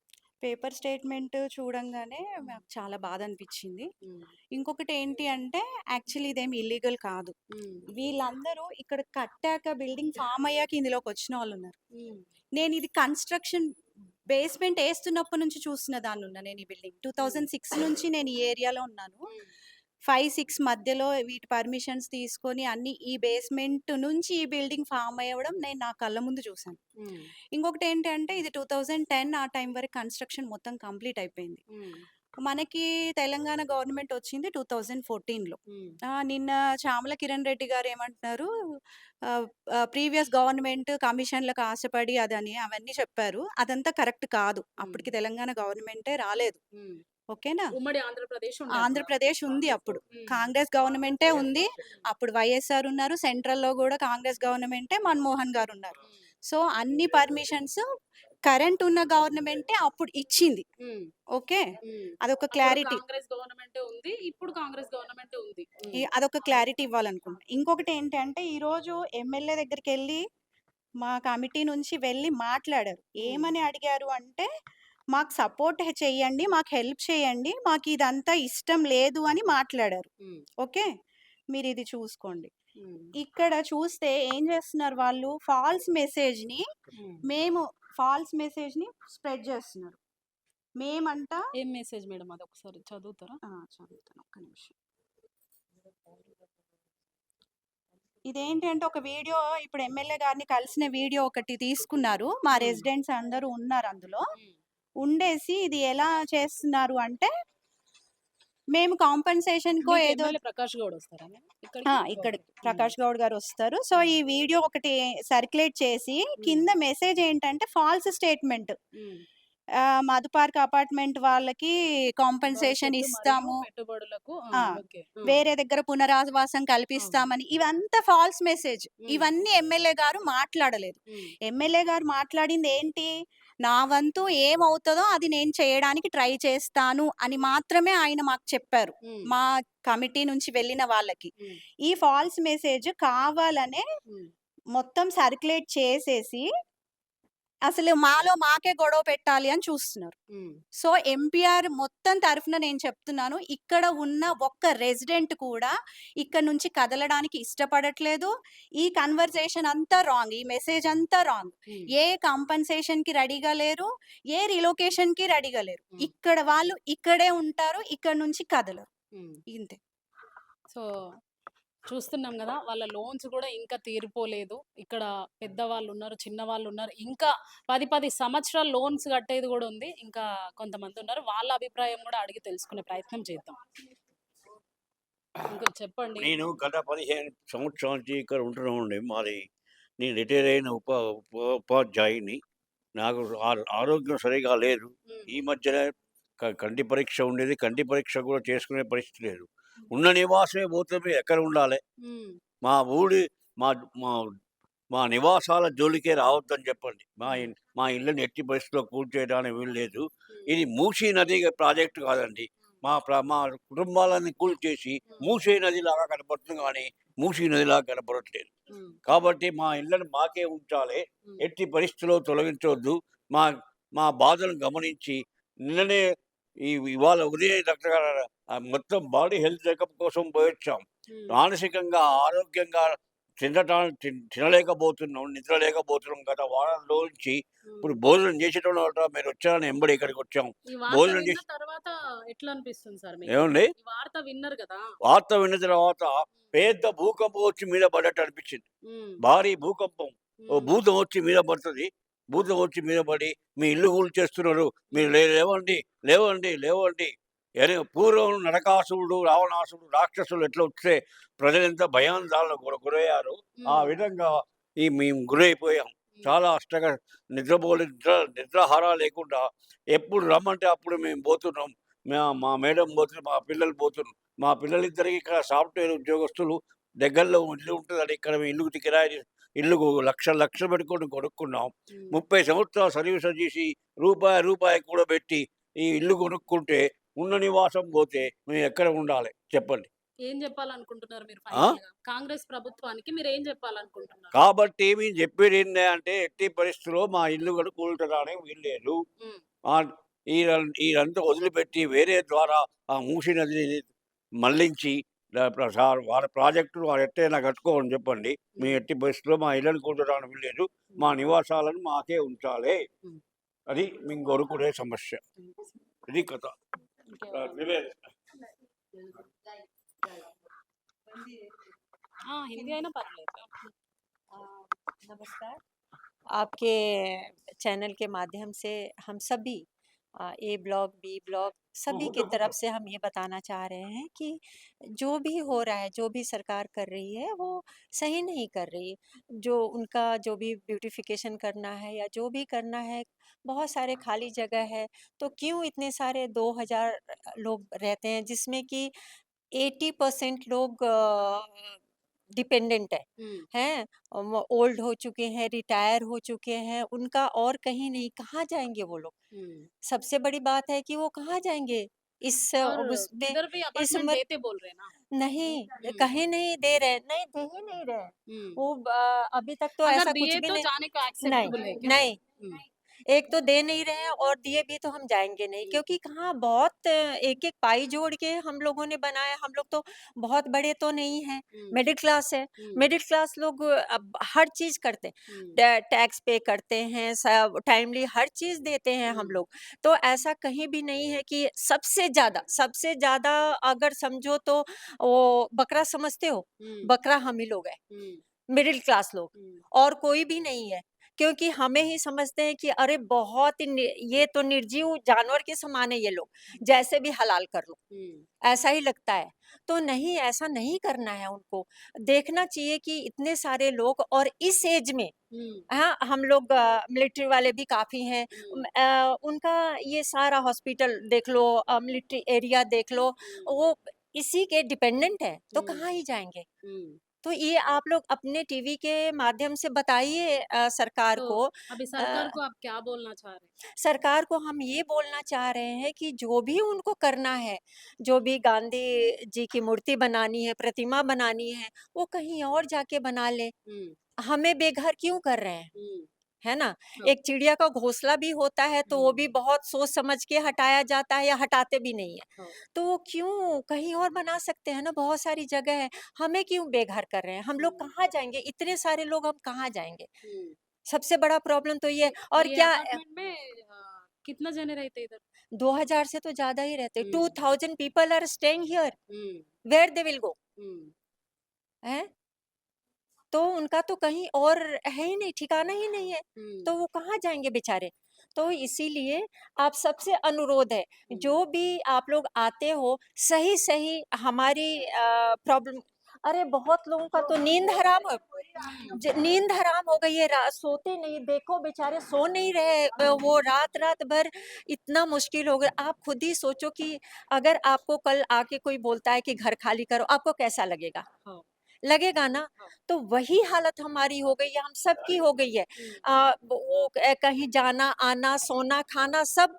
పేపర్ స్టేట్మెంట్ చూడంగానే నాకు చాలా బాధ అనిపించింది. హ్మ్. ఇంకొకటి ఏంటి అంటే యాక్చువల్లీ ఇదేమి ఇల్లీగల్ కాదు. హ్మ్. వీళ్ళందరూ ఇక్కడ కట్టాక బిల్డింగ్ ఫామ్ అయ్యాక ఇందులోకి వచ్చిన వాళ్ళు ఉన్నారు. హ్మ్. నేను ఇది కన్స్ట్రక్షన్ బేస్మెంట్ వేస్తున్నప్పటి నుంచి చూస్తున్న దాన్ని ఉన్నా నేను ఈ బిల్డింగ్ 2006 నుంచి నేను ఈ ఏరియాలో ఉన్నాను. 5, 6 మధ్యలో వీటి పర్మిషన్స్ తీసుకొని అన్ని ఈ బేస్మెంట్ నుంచి ఈ బిల్డింగ్ ఫామ్ అవ్వడం నేను నా కళ్ళ ముందు చూసాను. హ్మ్. ఇంకొకటి ఏంటంటే ఇది 2010 ఆ టైం వరకు కన్స్ట్రక్షన్ మొత్తం కంప్లీట్ అయిపోయింది. హ్మ్. మనకి తెలంగాణ గవర్నమెంట్ వచ్చింది 2014లో. ఉమ్, నిన్న చామల కిరణ్ రెడ్డి గారు ఏమంటున్నారు, ప్రీవియస్ గవర్నమెంట్ కమిషన్లకు ఆశపడి అదని అవన్నీ చెప్పారు. అదంతా కరెక్ట్ కాదు. అప్పటికి తెలంగాణ గవర్నమెంటే రాలేదు. ఉమ్. ఓకేనా? ఉమ్మడి ఆంధ్రప్రదేశ్ ఉండే అప్పుడు. ఆంధ్రప్రదేశ్ ఉంది అప్పుడు. ఉమ్, కాంగ్రెస్ గవర్నమెంటే ఉంది. అప్పుడు వైఎస్ఆర్ ఉన్నారు. సెంట్రల్‌లో గూడా కాంగ్రెస్ గవర్నమెంటే, మన్మోహన్ గారు ఉన్నారు. ఉమ్, సో, అన్ని పర్మిషన్స్ కరెంట్ ఉన్న గవర్నమెంటే అప్పుడు ఇచ్చింది. ఉమ్, ఓకే. ఉమ్. అదొక అప్పుడు క్లారిటీ. కాంగ్రెస్ గవర్నమెంట్ ఉంది, ఇప్పుడు కాంగ్రెస్ గవర్నమెంట్ ఉంది. అదొక క్లారిటీ ఇవ్వాలనుకుంటున్నా. ఇంకొకటి ఏంటంటే, ఈరోజు ఎమ్మెల్యే దగ్గరికెళ్ళి మా కమిటీ నుంచి వెళ్ళి మాట్లాడారు. ఏమని అడిగారు అంటే, మాకు సపోర్ట్ చెయ్యండి, మాకు హెల్ప్ చేయండి, మాకు ఇదంతా ఇష్టం లేదు అని మాట్లాడారు. ఉమ్, ఓకే. మీరు ఇది చూసుకోండి. ఉమ్, ఇక్కడ చూస్తే ఏం చేస్తున్నారు వాళ్ళు, ఉమ్. ఫాల్స్ మెసేజ్‌ని స్ప్రెడ్ చేస్తున్నారు. మేమంట ఏం మెసేజ్ మేడం, అది ఒకసారి చదువుతారా? చదువుతాను, ఒక్క నిమిషం. ఇదేంటి అంటే ఒక వీడియో, ఇప్పుడు ఎమ్మెల్యే గారిని కలిసిన వీడియో ఒకటి తీసుకున్నారు. మా రెసిడెంట్స్ అందరూ ఉన్నారు అందులో. ఉండేసి ఇది ఎలా చేస్తున్నారు అంటే, మేము కాంపెన్సేషన్‌కో మీకు ఏదో ఎమ్మెల్యే ప్రకాష్ గౌడ్ వస్తారా మేడం ఇక్కడ ఓకే. ప్రకాష్ గౌడ్ గారు వస్తారు. సో, ఈ వీడియో ఒకటి సర్క్యులేట్ చేసి కింద మెసేజ్ ఏంటంటే ఫాల్స్ స్టేట్మెంట్. ఉమ్. మధు పార్క్ అపార్ట్మెంట్ వాళ్ళకి కాంపెన్సేషన్ భవిష్యత్తు ఇస్తాము. మరియు పెట్టుబడులకు ఆ! ఓకే. వేరే దగ్గర పునరావాసం కల్పిస్తామని, ఇవంతా ఫాల్స్ మెసేజ్. ఇవన్నీ ఎమ్మెల్యే గారు మాట్లాడలేదు. ఎమ్మెల్యే గారు మాట్లాడింది ఏంటి, నా వంతు ఏమవుతదో అది నేను చేయడానికి ట్రై చేస్తాను అని మాత్రమే ఆయన మాకు చెప్పారు. మా కమిటీ నుంచి వెళ్ళిన వాళ్ళకి. ఈ ఫాల్స్ మెసేజ్ కావాలనే మొత్తం సర్క్యులేట్ చేసేసి అసలు మాలో మాకే గొడవ పెట్టాలి అని చూస్తున్నారు. సో, ఎంపీఆర్ మొత్తం తరఫున నేను చెప్తున్నాను, ఇక్కడ ఉన్న ఒక్క రెసిడెంట్ కూడా ఇక్కడ నుంచి కదలడానికి ఇష్టపడట్లేదు. ఈ కన్వర్జేషన్ అంతా రాంగ్. ఈ మెసేజ్ అంతా రాంగ్. ఏ కాంపెన్సేషన్‌కి రెడీగా లేరు. ఏ రిలోకేషన్‌కి రెడీగా లేరు. ఇక్కడ వాళ్ళు ఇక్కడే ఉంటారు. ఇక్కడ నుంచి కదలరు. ఇంతే. సో చూస్తున్నాం కదా, వాళ్ళ లోన్స్ కూడా ఇంకా తీరిపోలేదు. ఇక్కడ పెద్దవాళ్ళు ఉన్నారు, చిన్నవాళ్ళు ఉన్నారు. ఇంకా 10 సంవత్సరాలు లోన్స్ కట్టేది కూడా ఉంది. ఇంకా కొంతమంది ఉన్నారు. వాళ్ళ అభిప్రాయం కూడా అడిగి తెలుసుకునే ప్రయత్నం చేద్దాం. ఇంకా చెప్పండి. నేను గత 15 సంవత్సరాల నుంచి ఇక్కడ ఉంటున్నామండి. నేను రిటైర్ అయిన ఉపాధ్యాయుని. నాకు ఆరోగ్యం సరిగా లేదు. ఈ మధ్యనే కంటి పరీక్ష ఉండేది. కంటి పరీక్ష కూడా చేసుకునే పరిస్థితి లేదు. ఉన్న నివాసమే పోతే ఎక్కడ ఉండాలి? మా ఊరి మా మా మా నివాసాల జోలికే రావద్దని చెప్పండి. మా ఇళ్ళని ఎట్టి పరిస్థితిలో కూల్చేయడానికి వీలు లేదు. ఇది మూసీ నది ప్రాజెక్టు కాదండి. మా కుటుంబాలన్నీ కూల్చేసి మూసీ నదిలాగా కనపడుతుంది, కానీ మూసీ నదిలాగా కనపడట్లేదు. కాబట్టి మా ఇళ్ళని మాకే ఉంచాలి. ఎట్టి పరిస్థితిలో తొలగించవద్దు. మా మా బాధను గమనించి నిన్ననే ఇవాళ ఉదయం మొత్తం బాడీ హెల్త్ చెకప్ కోసం పోయొచ్చాం. మానసికంగా ఆరోగ్యంగా తినలేకపోతున్నాం, నిద్ర లేకపోతున్నాం. గత వారంలో నుంచి ఇప్పుడు భోజనం చేసేటోళ్ళ మీరు వచ్చారని ఎంబడి ఇక్కడికి వచ్చాం. భోజనం చేసిన తర్వాత ఎట్లా అనిపిస్తుంది సార్? ఏమండి, వార్త విన్నారు కదా? వార్త విన్న తర్వాత పెద్ద భూకంపం వచ్చి మీద పడ్డట్టు అనిపించింది. భారీ భూకంపం, ఓ భూతం వచ్చి మీద పడుతుంది. భూతం వచ్చి మీద పడి మీ ఇల్లు కూల్చేస్తున్నారు, మీరు లేవండి లేవండి లేవండి. పూర్వం నరకాసురుడు, రావణాసురుడు, రాక్షసులు ఎట్లా వస్తే ప్రజలంత భయాందాలకు గురయ్యారు, ఆ విధంగా మేము గురైపోయాం. చాలా అష్టంగా నిద్రాహారా లేకుండా ఎప్పుడు రమ్మంటే అప్పుడు మేము పోతున్నాం. మా మేడం పోతున్నాం, మా పిల్లలు పోతున్నాం. మా పిల్లలిద్దరికి ఇక్కడ సాఫ్ట్వేర్ ఉద్యోగస్తులు, దగ్గరలో ఇల్లు ఉంటుందని ఇక్కడ ఇల్లుకి కిరాయి ఇల్లుకు లక్షలు పెట్టుకొని కొనుక్కున్నాం. 30 సంవత్సరాలు సర్వీస్ చేసి రూపాయి కూడా పెట్టి ఈ ఇల్లు కొనుక్కుంటే ఉన్న నివాసం పోతే మేము ఎక్కడ ఉండాలి చెప్పండి? ఏం చెప్పాలనుకుంటున్నారు మీరు? కాంగ్రెస్ ప్రభుత్వానికి మీరు ఏం చెప్పాలనుకుంటున్నారు? కాబట్టి మేము చెప్పేది ఏంటంటే, ఎట్టి పరిస్థితుల్లో మా ఇల్లు కూడా కూల్చడానికి వీల్లేదు. ఈరంతా వదిలిపెట్టి వేరే ద్వారా ఆ మూసీ నదిని మళ్లించి వాళ్ళ ప్రాజెక్టులు వాళ్ళు ఎట్టైనా కట్టుకోమని చెప్పండి. మీ ఎట్టి పరిస్థితుల్లో మా ఇళ్ళని కూల్చడానికి వీల్లేదు. మా నివాసాలను మాకే ఉంచాలి. అది మేము కోరుకునే సమస్య. ఇది కథ. हिंदी है ना, पढ़ नमस्कार। आपके चैनल के माध्यम से हम सभी ए ब्लॉक, बी ब्लॉक सभी की तरफ से हम ये बताना चाह रहे हैं कि जो भी हो रहा है, जो भी सरकार कर रही है, वो सही नहीं कर रही। जो उनका जो भी ब्यूटिफिकेशन करना है या जो भी करना है, बहुत सारे खाली जगह है, तो क्यों इतने सारे 2000 लोग रहते हैं, जिसमें कि 80% लोग डिपेंडेंट हुँ, हैं, ओल्ड हो चुके हैं, रिटायर हो चुके हैं, उनका और कहीं नहीं, कहाँ जाएँगे वो लोग? हुँ। सबसे बड़ी बात है कि वो कहाँ जाएँगे? इस और उसमें इधर भी इस अपार्टमेंट उम्र देते बोल रहे हैं ना। नहीं, हुँ, कहीं नहीं दे रहे, नहीं दे ही नहीं रहे। हुँ। वो अभी तक तो अगर ऐसा कुछ दिए भी तो नहीं। जाने को नहीं, एक्सेप्टेबल है क्या? नहीं, हुँ, एक तो दे नहीं रहे हैं और दिए भी तो हम जाएँगे नहीं, हुँ, क्योंकि कहाँ बहुत एक-एक पाई जोड़ के हम लोगों ने बनाया। हम लोग तो बहुत बड़े तो नहीं हैं, हुँ, मिडिल क्लास है। हुँ, मिडिल क्लास लोग अब हर चीज़ करते हैं, हुँ, टैक्स पे करते हैं, सब टाइमली हर चीज़ देते हैं हम हुँ, लोग। तो ऐसा कहीं भी नहीं है कि सबसे ज़्यादा अगर समझो तो वो बकरा समझते हो? हुँ, बकरा हम ही लोग हैं। हुँ, मिडिल क्लास लोग, हुँ, और कोई भी नहीं है, क्योंकि हमें ही समझते हैं कि अरे बहुत ही ये तो निर्जीव जानवर के समान है ये लोग, जैसे भी हलाल कर लो, हुँ, ऐसा ही लगता है। तो नहीं, ऐसा नहीं करना है उनको। देखना चाहिए कि इतने सारे लोग, और इस एज में, हुँ, हाँ, हम लोग मिलिट्री वाले भी काफ़ी हैं। हुँ, उनका ये सारा हॉस्पिटल देख लो, मिलिट्री एरिया देख लो, हुँ, वो इसी के डिपेंडेंट है, तो हुँ, कहाँ ही जाएँगे? हुँ। तो ये आप लोग अपने टीवी के माध्यम से बताइए सरकार तो को। अभी अ, सरकार को आप क्या बोलना चाह रहे हैं? सरकार को हम ये बोलना चाह रहे हैं कि जो भी उनको करना है, जो भी गांधी जी की मूर्ति बनानी है, प्रतिमा बनानी है, वो कहीं और जाके बना लें। हुँ, हमें बेघर क्यों कर रहे हैं? हुँ, है ना? हाँ, एक चिड़िया का घोंसला भी होता है, तो वो हुँ, भी बहुत सोच समझ के हटाया जाता है, या हटाते भी नहीं है। हाँ, तो वो क्यों कहीं और बना सकते हैं ना, बहुत सारी जगह है। हमें क्यों बेघर कर रहे हैं? हम लोग हुँ, कहाँ जाएँगे? इतने सारे लोग, हम कहाँ जाएँगे? हुँ। सबसे बड़ा प्रॉब्लम तो ये है। और ये क्या अपार्टमेंट में कितना जने रहते इधर? 2000 से तो ज़्यादा ही रहते। Hmm, 2000 people are staying here, hmm, where they will go? Hmm, हैं? तो उनका तो कहीं और है ही नहीं, ठिकाना ही नहीं है, हुँ, तो वो कहाँ जाएँगे बेचारे? तो इसीलिए आप सबसे अनुरोध है, हुँ। जो भी आप लोग आते हो, सही-सही हमारी प्रॉब्लम। अरे बहुत लोगों का तो नींद हराम है, हुँ, नींद हराम हो गई है, सोते नहीं, देखो बेचारे सो नहीं रहे, वो रात-रात भर इतना मुश्किल हो गया। आप खुद ही सोचो कि अगर आपको कल आके कोई बोलता है कि घर खाली करो, आपको कैसा लगेगा? हाँ, लगेगा ना? हाँ, तो वही हालत हमारी हो गई है, हम सबकी हो गई है। हुँ, वो कहीं जाना, आना, सोना, खाना सब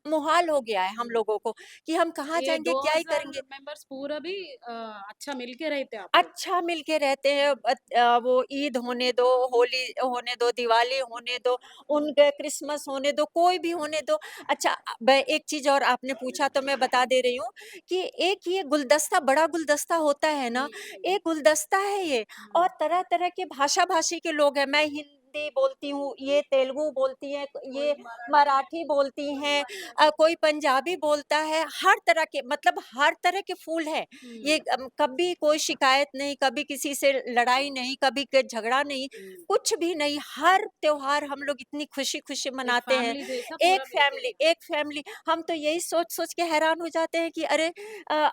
मुहाल हो गया है हम हुँ। लोगों को, कि हम कहाँ ये जाएँगे, क्या ही 2000 करेंगे? मेंबर्स पूरा भी अच्छा मिलके रहते आप लोग? अच्छा मिलके रहते हैं, वो ईद होने दो, होली होने दो, दिवाली होने दो, उनके क्रिसमस होने दो, कोई भी होने दो। अच्छा, मैं एक चीज़ और आपने पूछा तो मैं बता दे रही हूँ कि एक ये गुलदस्ता, बड़ा गुलदस्ता होता है हुँ, ना, हुँ, एक गुलदस्ता है ये, हुँ, और तरह-तरह के भाषा-भाषी के लोग हैं। मैं हिंदी बोलती हूँ, ये तेलुगु बोलती हैं, ये मराठी बोलती हैं, कोई पंजाबी बोलता है, हर तरह के, मतलब हर तरह के फूल हैं। ये हुँ, कभी कोई शिकायत नहीं, कभी किसी से लड़ाई नहीं, कभी झगड़ा नहीं, हुँ। कुछ भी नहीं। हर त्योहार हम लोग इतनी खुशी-खुशी एक मनाते हैं। फैमिली जैसा पूरा मिलके रहते एक फैमिली, हम तो यही सोच-सोच के हैरान हो जाते हैं कि अरे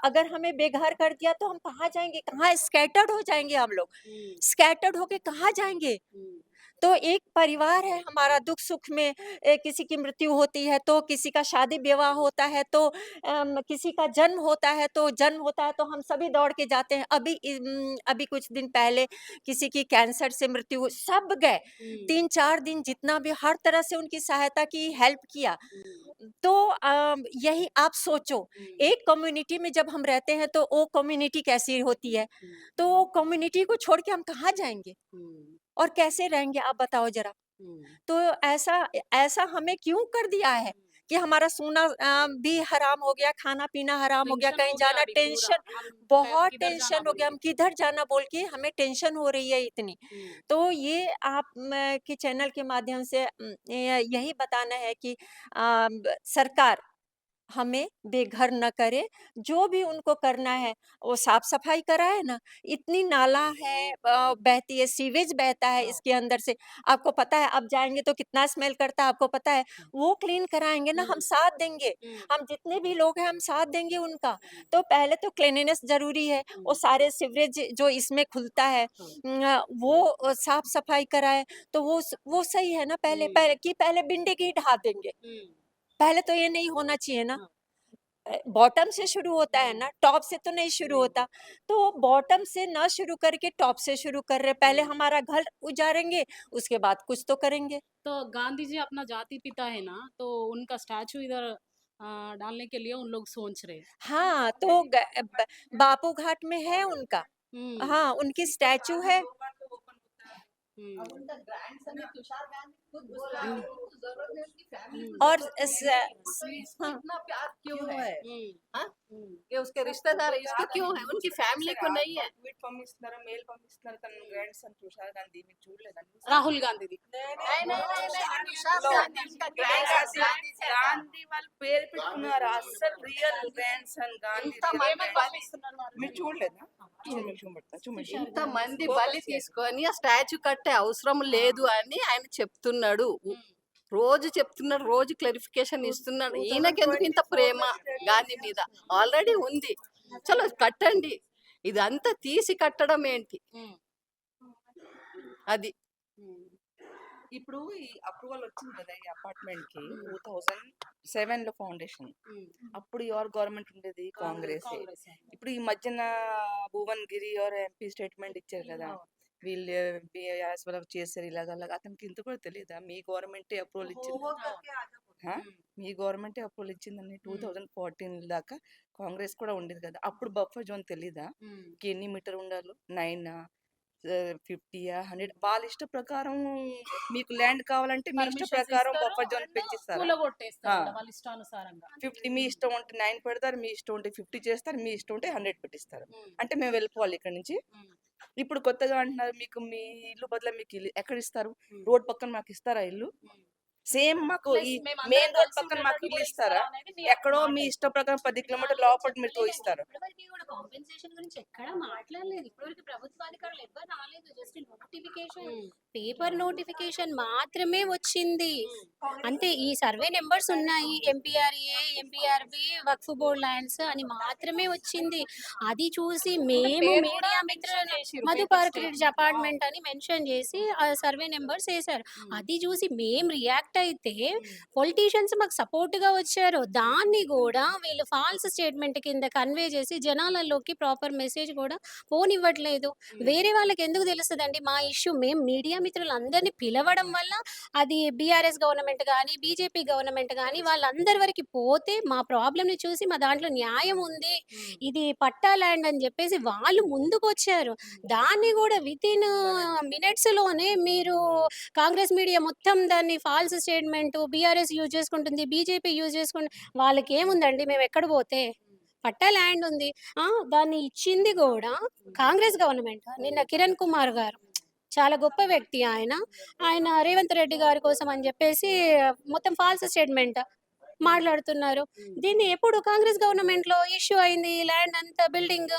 अगर हमें बेघर कर दिया तो हम कहाँ जाएँगे? कहाँ स्कैटर्ड हो जाएँगे हम लोग। हैं। स्कैटर्ड होके कहाँ जाएँगे? हुँ, तो एक परिवार है हमारा, दुख-सुख में किसी की मृत्यु होती है, तो किसी का शादी-विवाह होता है, तो किसी का जन्म होता है तो हम सभी दौड़ के जाते हैं। अभी कुछ दिन पहले किसी की कैंसर से मृत्यु हुई, सब गए। हुँ, 3-4 दिन जितना भी हर तरह से उनकी सहायता की, हेल्प किया। हुँ, तो यही आप सोचो, हुँ, एक कम्युनिटी में जब हम रहते हैं तो वो कम्युनिटी कैसी होती है? हुँ, तो वो कम्युनिटी को छोड़ के हम कहाँ जाएँगे? हुँ, और कैसे रहेंगे, आप बताओ ज़रा? हुँ, तो ऐसा ऐसा हमें क्यों कर दिया है हुँ। कि हमारा सोना भी हराम हो गया, खाना-पीना हराम हो गया, टेंशन कहीं हो गया जाना अभी पूरा, टेंशन, हम बहुत किधर जाना टेंशन हो बोल गया, के। हम किधर जाना बोल के हमें टेंशन हो रही है इतनी। हुँ, तो ये आप के चैनल के माध्यम से यही बताना है कि सरकार हमें बेघर न करे। जो भी उनको करना है, वो साफ-सफाई कराए ना। इतनी नाला है, बहती है, सीवेज बहता है इसके अंदर से। आपको पता है, आप जाएँगे तो कितना स्मेल करता है, आपको पता है। वो क्लीन कराएँगे ना, हम साथ देंगे। हम जितने भी लोग हैं, हम साथ देंगे उनका। तो पहले तो क्लीनलीनेस ज़रूरी है। वो सारे सीवरेज जो इसमें खुलता है, वो साफ-सफाई कराएँ, तो वो सही है ना। पहले बिंडे की ढा देंगे। पहले तो ये नहीं होना चाहिए ना। बॉटम से शुरू होता है ना, टॉप से तो नहीं शुरू होता। तो बॉटम से ना शुरू करके टॉप से शुरू कर रहे हैं। पहले हमारा घर उजाड़ेंगे, उसके बाद कुछ तो करेंगे। तो गांधी जी अपना जाति पिता है ना, तो उनका स्टैचू इधर डालने के लिए उन लोग सोच रहे हैं। हाँ, तो बापू घाट में है उनका। हम्म हाँ, उनकी स्टैचू है। हम्म और हाँ, इतना प्यार क्यों है? हम्म हाँ? हम्म ये उसके रिश्तेदार है, इसको क्यों है? उनकी फैमिली को नहीं है। మేల్ పంపిస్తున్నారు తన గ్రాండ్ సన్ తుషార్ గాంధీ మీరు చూడలేదండి రాహుల్ గాంధీ ది तुषार गांधी उनका ग्रैंड గాంధీ వాళ్ళు పేరు పెట్టుకున్నారు అసలు రియల్ గ్రాండ్ సన్ గాంధీ ఇంతమంది బలి మీరు చూడలేదా చూడండి ఇంతమంది బలి తీసుకొని ఆ స్టాచ్యూ కట్టే అవసరం లేదు అని ఆయన చెప్తున్నాడు. రోజు చెప్తున్నాడు, రోజు క్లారిఫికేషన్ ఇస్తున్నాడు. ఈయనకి ఎందుకు ఇంత ప్రేమ గాంధీ మీద? ఆల్రెడీ ఉంది, చలో కట్టండి. ఇదంతా తీసి కట్టడం ఏంటి? అది ఇప్పుడు ఈ అప్రూవల్ వచ్చింది కదా ఈ అపార్ట్మెంట్ కి 2007 లో ఫౌండేషన్. అప్పుడు ఎవరు గవర్నమెంట్ ఉండేది? కాంగ్రెస్. ఇప్పుడు ఈ మధ్యన భువన్ గిరి ఎవరు ఎంపీ స్టేట్మెంట్ ఇచ్చారు కదా, వీళ్ళు వాళ్ళకి చేశారు ఇలాగ అలాగా. అతనికి ఇంత కూడా తెలియదా మీ గవర్నమెంటే అప్రూవల్ ఇచ్చింది? మీ గవర్నమెంటే అప్రూవల్ ఇచ్చిందని 2014 దాకా కాంగ్రెస్ కూడా ఉండేది కదా. అప్పుడు బఫర్ జోన్ తెలీదా ఎన్ని మీటర్ ఉండాలో? 9 50 100 వాళ్ళ ఇష్ట ప్రకారం. మీకు ల్యాండ్ కావాలంటే మీ ఇష్ట ప్రకారం బఫర్ జోన్ పెంచిస్తారు. వాళ్ళ ఇష్టానుసారంగా 50 మీ ఇష్టం ఉంటే 9 పెడతారు, మీ ఇష్టం ఉంటే 50 చేస్తారు, మీ ఇష్టం ఉంటే 100 పెట్టిస్తారు. అంటే మేము వెళ్ళిపోవాలి ఇక్కడ నుంచి. ఇప్పుడు కొత్తగా అంటున్నారు మీకు మీ ఇల్లు బదులు మీకు ఇల్లు ఎక్కడ ఇస్తారు? రోడ్ పక్కన మాకు ఇస్తారా ఇల్లు? సేమ్ మాకు ఈ మెయిన్ రోడ్ పక్కన మాకు ఇల్లు ఇస్తారా? ఎక్కడో మీ ఇష్ట ప్రకారం 10 కిలోమీటర్ లోపల మీరు తోయిస్తారు. ఇప్పటివరకు కూడా కాంపెన్సేషన్ గురించి ఎక్కడ మాట్లాడలేదు. ఇప్పటివరకు ప్రభుత్వ అధికారులు ఎవ్వరు రాలేదు. జస్ట్ నోటిఫికేషన్, పేపర్ నోటిఫికేషన్ మాత్రమే వచ్చింది. అంటే ఈ సర్వే నెంబర్స్ ఉన్నాయి, ఎంపీఆర్ఏ, ఎంపీఆర్బి, వక్ఫ్ బోర్డ్ ల్యాండ్స్ అని మాత్రమే వచ్చింది. అది చూసి మేము మీడియా మిత్రులు మధు పార్క్ రిడ్జ్ అపార్ట్మెంట్ అని మెన్షన్ చేసి ఆ సర్వే నెంబర్స్ వేశారు. అది చూసి మేము రియాక్ట్ అయితే పొలిటీషియన్స్ మాకు సపోర్ట్ గా వచ్చారు. దాన్ని కూడా వీళ్ళు ఫాల్స్ స్టేట్మెంట్ కింద కన్వే చేసి జనాలలోకి ప్రాపర్ మెసేజ్ కూడా పోనివ్వట్లేదు. వేరే వాళ్ళకి ఎందుకు తెలుస్తుందండి మా ఇష్యూ? మేము మీడియా మిత్రులు అందరినీ పిలవడం వల్ల అది బీఆర్ఎస్ గవర్నమెంట్ కానీ బీజేపీ గవర్నమెంట్ కానీ వాళ్ళందరి వరకు పోతే మా ప్రాబ్లమ్ ని చూసి మా దాంట్లో న్యాయం ఉంది, ఇది పట్టా ల్యాండ్ అని చెప్పేసి వాళ్ళు ముందుకు వచ్చారు. దాన్ని కూడా విత్ ఇన్ మినిట్స్ లోనే మీరు కాంగ్రెస్ మీడియా మొత్తం దాన్ని ఫాల్స్ స్టేట్మెంట్ బీఆర్ఎస్ యూజ్ చేసుకుంటుంది, బీజేపీ యూజ్ చేసుకుంటుంది. వాళ్ళకి ఏముందండి? మేము ఎక్కడ పోతే పట్టా ల్యాండ్ ఉంది. దాన్ని ఇచ్చింది కూడా కాంగ్రెస్ గవర్నమెంట్. నిన్న కిరణ్ కుమార్ గారు చాలా గొప్ప వ్యక్తి ఆయన. ఆయన రేవంత్ రెడ్డి గారి కోసం అని చెప్పేసి మొత్తం ఫాల్స్ స్టేట్మెంట్ మాట్లాడుతున్నారు. దీన్ని ఎప్పుడు కాంగ్రెస్ గవర్నమెంట్ లో ఇష్యూ అయింది ల్యాండ్ అంతా బిల్డింగ్.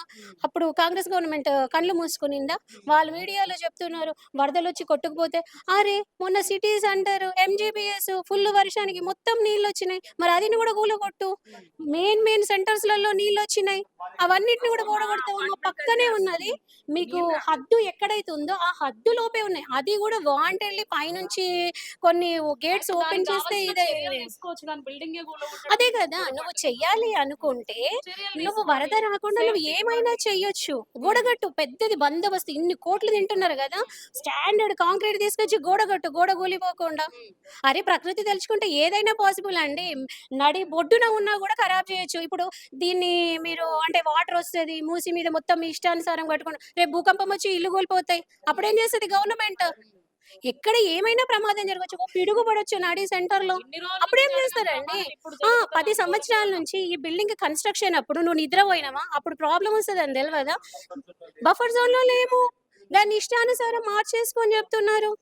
అప్పుడు కాంగ్రెస్ గవర్నమెంట్ కళ్ళు మూసుకునిందా? వాళ్ళు మీడియాలో చెప్తున్నారు వరదలు వచ్చి కొట్టుకుపోతే, అరే మొన్న సిటీస్ అంటారు ఎంజీబీఎస్ ఫుల్ వర్షానికి మొత్తం నీళ్ళు వచ్చినాయి, మరి అది కూడా కూలగొట్టు. మెయిన్ సెంటర్స్ లలో నీళ్ళు వచ్చినాయి, అవన్నిటిని కూడా కూడగొడతావు. మా పక్కనే ఉన్నది. మీకు హద్దు ఎక్కడైతే ఉందో ఆ హద్దు లోపే ఉన్నాయి. అది కూడా వాంటెడ్లీ పైనుంచి కొన్ని గేట్స్ ఓపెన్ చేస్తే ఇదే. అదే కదా, నువ్వు చెయ్యాలి అనుకుంటే నువ్వు వరద రాకుండా నువ్వు ఏమైనా చెయ్యొచ్చు. గోడగట్టు పెద్దది బందోబస్తు, ఇన్ని కోట్లు తింటున్నారు కదా, స్టాండర్డ్ కాంక్రీట్ తీసుకొచ్చి గోడగట్టు, గోడ కూలిపోకుండా. అరే ప్రకృతి తలుచుకుంటే ఏదైనా పాసిబుల్ అండి. నడి బొడ్డున ఉన్నా కూడా ఖరాబ్ చేయొచ్చు. ఇప్పుడు దీన్ని మీరు అంటే వాటర్ వస్తుంది మూసి మీద మొత్తం మీ ఇష్టానుసారం కట్టుకోండి, రేపు భూకంపం వచ్చి ఇల్లు కూలిపోతాయి, అప్పుడేం చేస్తుంది గవర్నమెంట్? ఎక్కడ ఏమైనా ప్రమాదం జరగచ్చు, ఓ పిడుగు పడొచ్చు నడి సెంటర్ లో, అప్పుడేం చేస్తారండి? 10 సంవత్సరాల నుంచి ఈ బిల్డింగ్ కన్స్ట్రక్షన్ అప్పుడు నువ్వు నిద్రపోయినావా? అప్పుడు ప్రాబ్లం వస్తుంది అని తెలియదా? బఫర్ జోన్ లో లేము, దాన్ని ఇష్టానుసారం మార్చేసుకొని చెప్తున్నారు.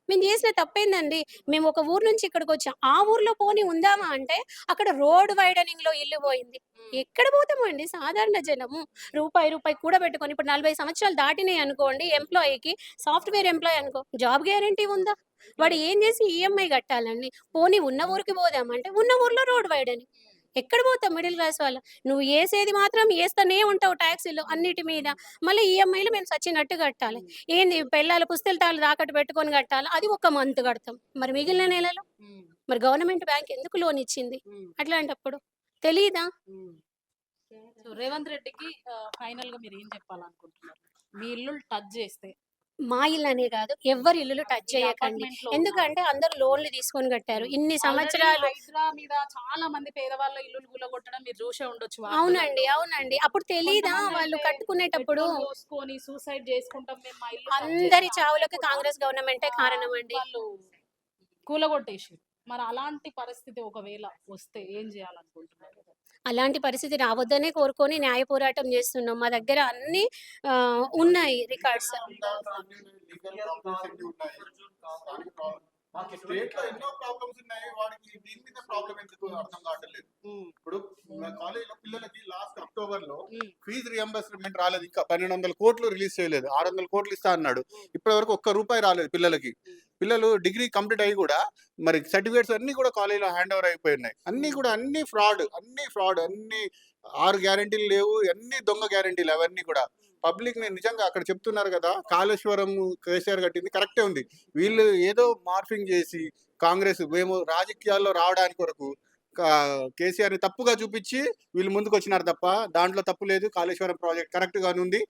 మేము చేసిన తప్పేందండి? మేము ఒక ఊరు నుంచి ఇక్కడికొచ్చాం. ఆ ఊర్లో పోనీ ఉందామా అంటే, అక్కడ రోడ్ వైడనింగ్‌లో ఇల్లు పోయింది. ఎక్కడ పోతామండి సాధారణ జనము? రూపాయి కూడబెట్టుకొని ఇప్పుడు 40 సంవత్సరాలు దాటినాయి అనుకోండి ఎంప్లాయీకి, సాఫ్ట్‌వేర్ ఎంప్లాయీ అనుకో, జాబ్ గ్యారంటీ ఉందా? వాడు ఏం చేసి ఈఎంఐ కట్టాలండి? పోనీ ఉన్న ఊరికి పోదామంటే, ఉన్న ఊర్లో రోడ్ వైడనింగ్. ఎక్కడ పోతాం మిడిల్ క్లాస్ వాళ్ళు? నువ్వు ఏసేది మాత్రం ఏస్తనే ఉంటావు టాక్సీలు అన్నిటి మీద. మళ్ళీ ఈఎంఐలు మేము సచ్చినట్టు కట్టాలి. ఏంది పెళ్ళాలు పుస్తెలతాళ్ళు తాకట్టు పెట్టుకొని కట్టాలా? అది ఒక మంత్ కడతాం. మరి మిగిలిన నెలలు? మరి గవర్నమెంట్ బ్యాంక్ ఎందుకు లోన్ ఇచ్చింది? అట్లాంటప్పుడు తెలీదా? సో రేవంత్ రెడ్డికి ఫైనల్‌గా మీరేం చెప్పాలనుకుంటున్నారు? మీ ఇల్లులు టచ్ చేస్తే మా ఇల్లనే కాదు, ఎవ్వరి ఇల్లులు టచ్ ఈ చేయకండి. అపార్ట్మెంట్‌లో ఉన్నారు. ఎందుకంటే అందరూ లోన్‌లు తీసుకొని కట్టారు. ఇన్ని ఆల్రెడీ సంవత్సరాలు. హైడ్రా మీద చాలా మంది పేదవాళ్ళ ఇల్లులు కూలగొట్టడం మీరు చూసే ఉండొచ్చు వార్తల్లో. అవునండి. అప్పుడు తెలీదా కొంతమంది వాళ్ళు అయితే కట్టుకునేటప్పుడు? పెట్రోల్ పోసుకొని సూసైడ్ చేసుకుంటాం మేము మా ఇల్లు టచ్ అందరి చేస్తే చావులకి కూడా కాంగ్రెస్ గవర్నమెంటే కారణమండి. వాళ్ళు కూలగొట్టేసారు. మరి అలాంటి పరిస్థితి ఒకవేళ వస్తే ఏం చేయాలనుకుంటున్నారు? అలాంటి పరిస్థితి రావద్దనే కోరుకొని న్యాయ పోరాటం చేస్తున్నాం. మా దగ్గర అన్నీ ఉన్నాయి రికార్డ్స్. లీగల్ ప్రాబ్లమ్స్ ఎన్ని ఉన్నాయి? దానికి ప్రాబ్లం మాకు స్టేట్ లో ఎన్నో ప్రాబ్లమ్స్ ఉన్నాయి. వాడికి దీని మీద ప్రాబ్లం ఎందుకు అర్థం కావట్లేదు. ఇప్పుడు మా కాలేజీలో పిల్లలకి లాస్ట్ అక్టోబర్ లో ఫీజు రియంబర్స్మెంట్ రాలేదు. ఇంకా 1200 కోట్లు రిలీజ్ చేయలేదు. 600 కోట్లు ఇస్తా అన్నాడు. ఇప్పటి వరకు ₹1 రాలేదు పిల్లలకి. పిల్లలు డిగ్రీ కంప్లీట్ అయ్యి కూడా మరి సర్టిఫికేట్స్ అన్ని కూడా కాలేజీలో హ్యాండ్ ఓవర్ అయిపోయి ఉన్నాయి. అన్ని ఫ్రాడ్, అన్ని 6 గ్యారెంటీలు లేవు. అన్ని దొంగ గ్యారెంటీలు అవన్నీ కూడా. పబ్లిక్ ని నిజంగా అక్కడ చెప్తున్నారు కదా, కాళేశ్వరం కేసీఆర్ కట్టింది కరెక్టే ఉంది. వీళ్ళు ఏదో మార్ఫింగ్ చేసి కాంగ్రెస్ మేము రాజకీయాల్లో రావడానికి కొరకు కేసీఆర్ ని తప్పుగా చూపించి వీళ్ళు ముందుకు వచ్చినారు తప్ప దాంట్లో తప్పు లేదు. కాళేశ్వరం ప్రాజెక్ట్ కరెక్ట్ గానే ఉంది.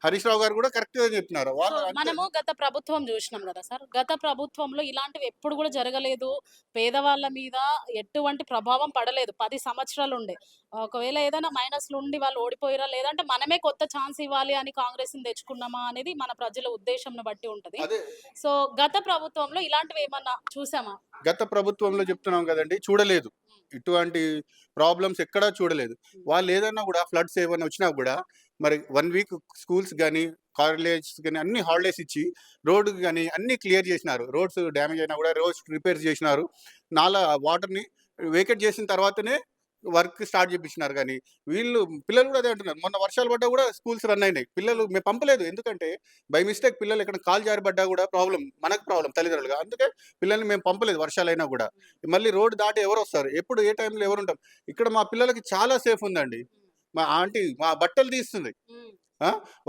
హరీష్ రావు గారు కూడా కరెక్ట్ గా చెప్తున్నారు. సో వాళ్ళు అంతే. మనము గత ప్రభుత్వం చూసినాం కదా సార్. గత ప్రభుత్వంలో ఇలాంటివి ఎప్పుడు కూడా జరగలేదు. పేదవాళ్ళ మీద ఎటువంటి ప్రభావం పడలేదు. 10 సంవత్సరాలు ఉండే. ఒకవేళ ఏదైనా మైనస్‌లు ఉండి వాళ్ళు ఓడిపోయిరా, లేదంటే మనమే కొత్త ఛాన్స్ ఇవ్వాలి అని కాంగ్రెస్‌ని తెచ్చుకున్నామా అనేది మన ప్రజల ఉద్దేశంను బట్టి ఉంటది. అదే సో గత ప్రభుత్వంలో ఇలాంటివి ఏమన్నా చూసామా? గత ప్రభుత్వంలో చెప్తున్నాం కదండి, చూడలేదు. ఇటువంటి ప్రాబ్లమ్స్ ఎక్కడా చూడలేదు. వాళ్ళు ఏదన్నా కూడా ఫ్లడ్స్ ఏమైనా వచ్చినా కూడా మరి 1 వీక్ స్కూల్స్ కానీ కాలేజెస్ కానీ అన్ని హాలిడేస్ ఇచ్చి రోడ్డు కానీ అన్ని క్లియర్ చేసినారు. రోడ్స్ డ్యామేజ్ అయినా కూడా రోడ్స్ రిపేర్ చేసినారు. నాలా వాటర్ని వేకెట్ చేసిన తర్వాతనే వర్క్ స్టార్ట్ చేపించినారు. కానీ వీళ్ళు పిల్లలు కూడా అదే అంటున్నారు. మొన్న వర్షాలు పడ్డా కూడా స్కూల్స్ రన్ అయినాయి. పిల్లలు మేము పంపలేదు. ఎందుకంటే బై మిస్టేక్ పిల్లలు ఎక్కడ కాలు జారి పడ్డా కూడా ప్రాబ్లం, మనకు ప్రాబ్లం తల్లిదండ్రులుగా. అందుకే పిల్లల్ని మేము పంపలేదు వర్షాలైనా కూడా. మళ్ళీ రోడ్డు దాటి ఎవరు వస్తారు, ఎప్పుడు ఏ టైంలో ఎవరు ఉంటాం. ఇక్కడ మా పిల్లలకి చాలా సేఫ్ ఉందండి. మా ఆంటీ మా బట్టలు తీస్తుంది.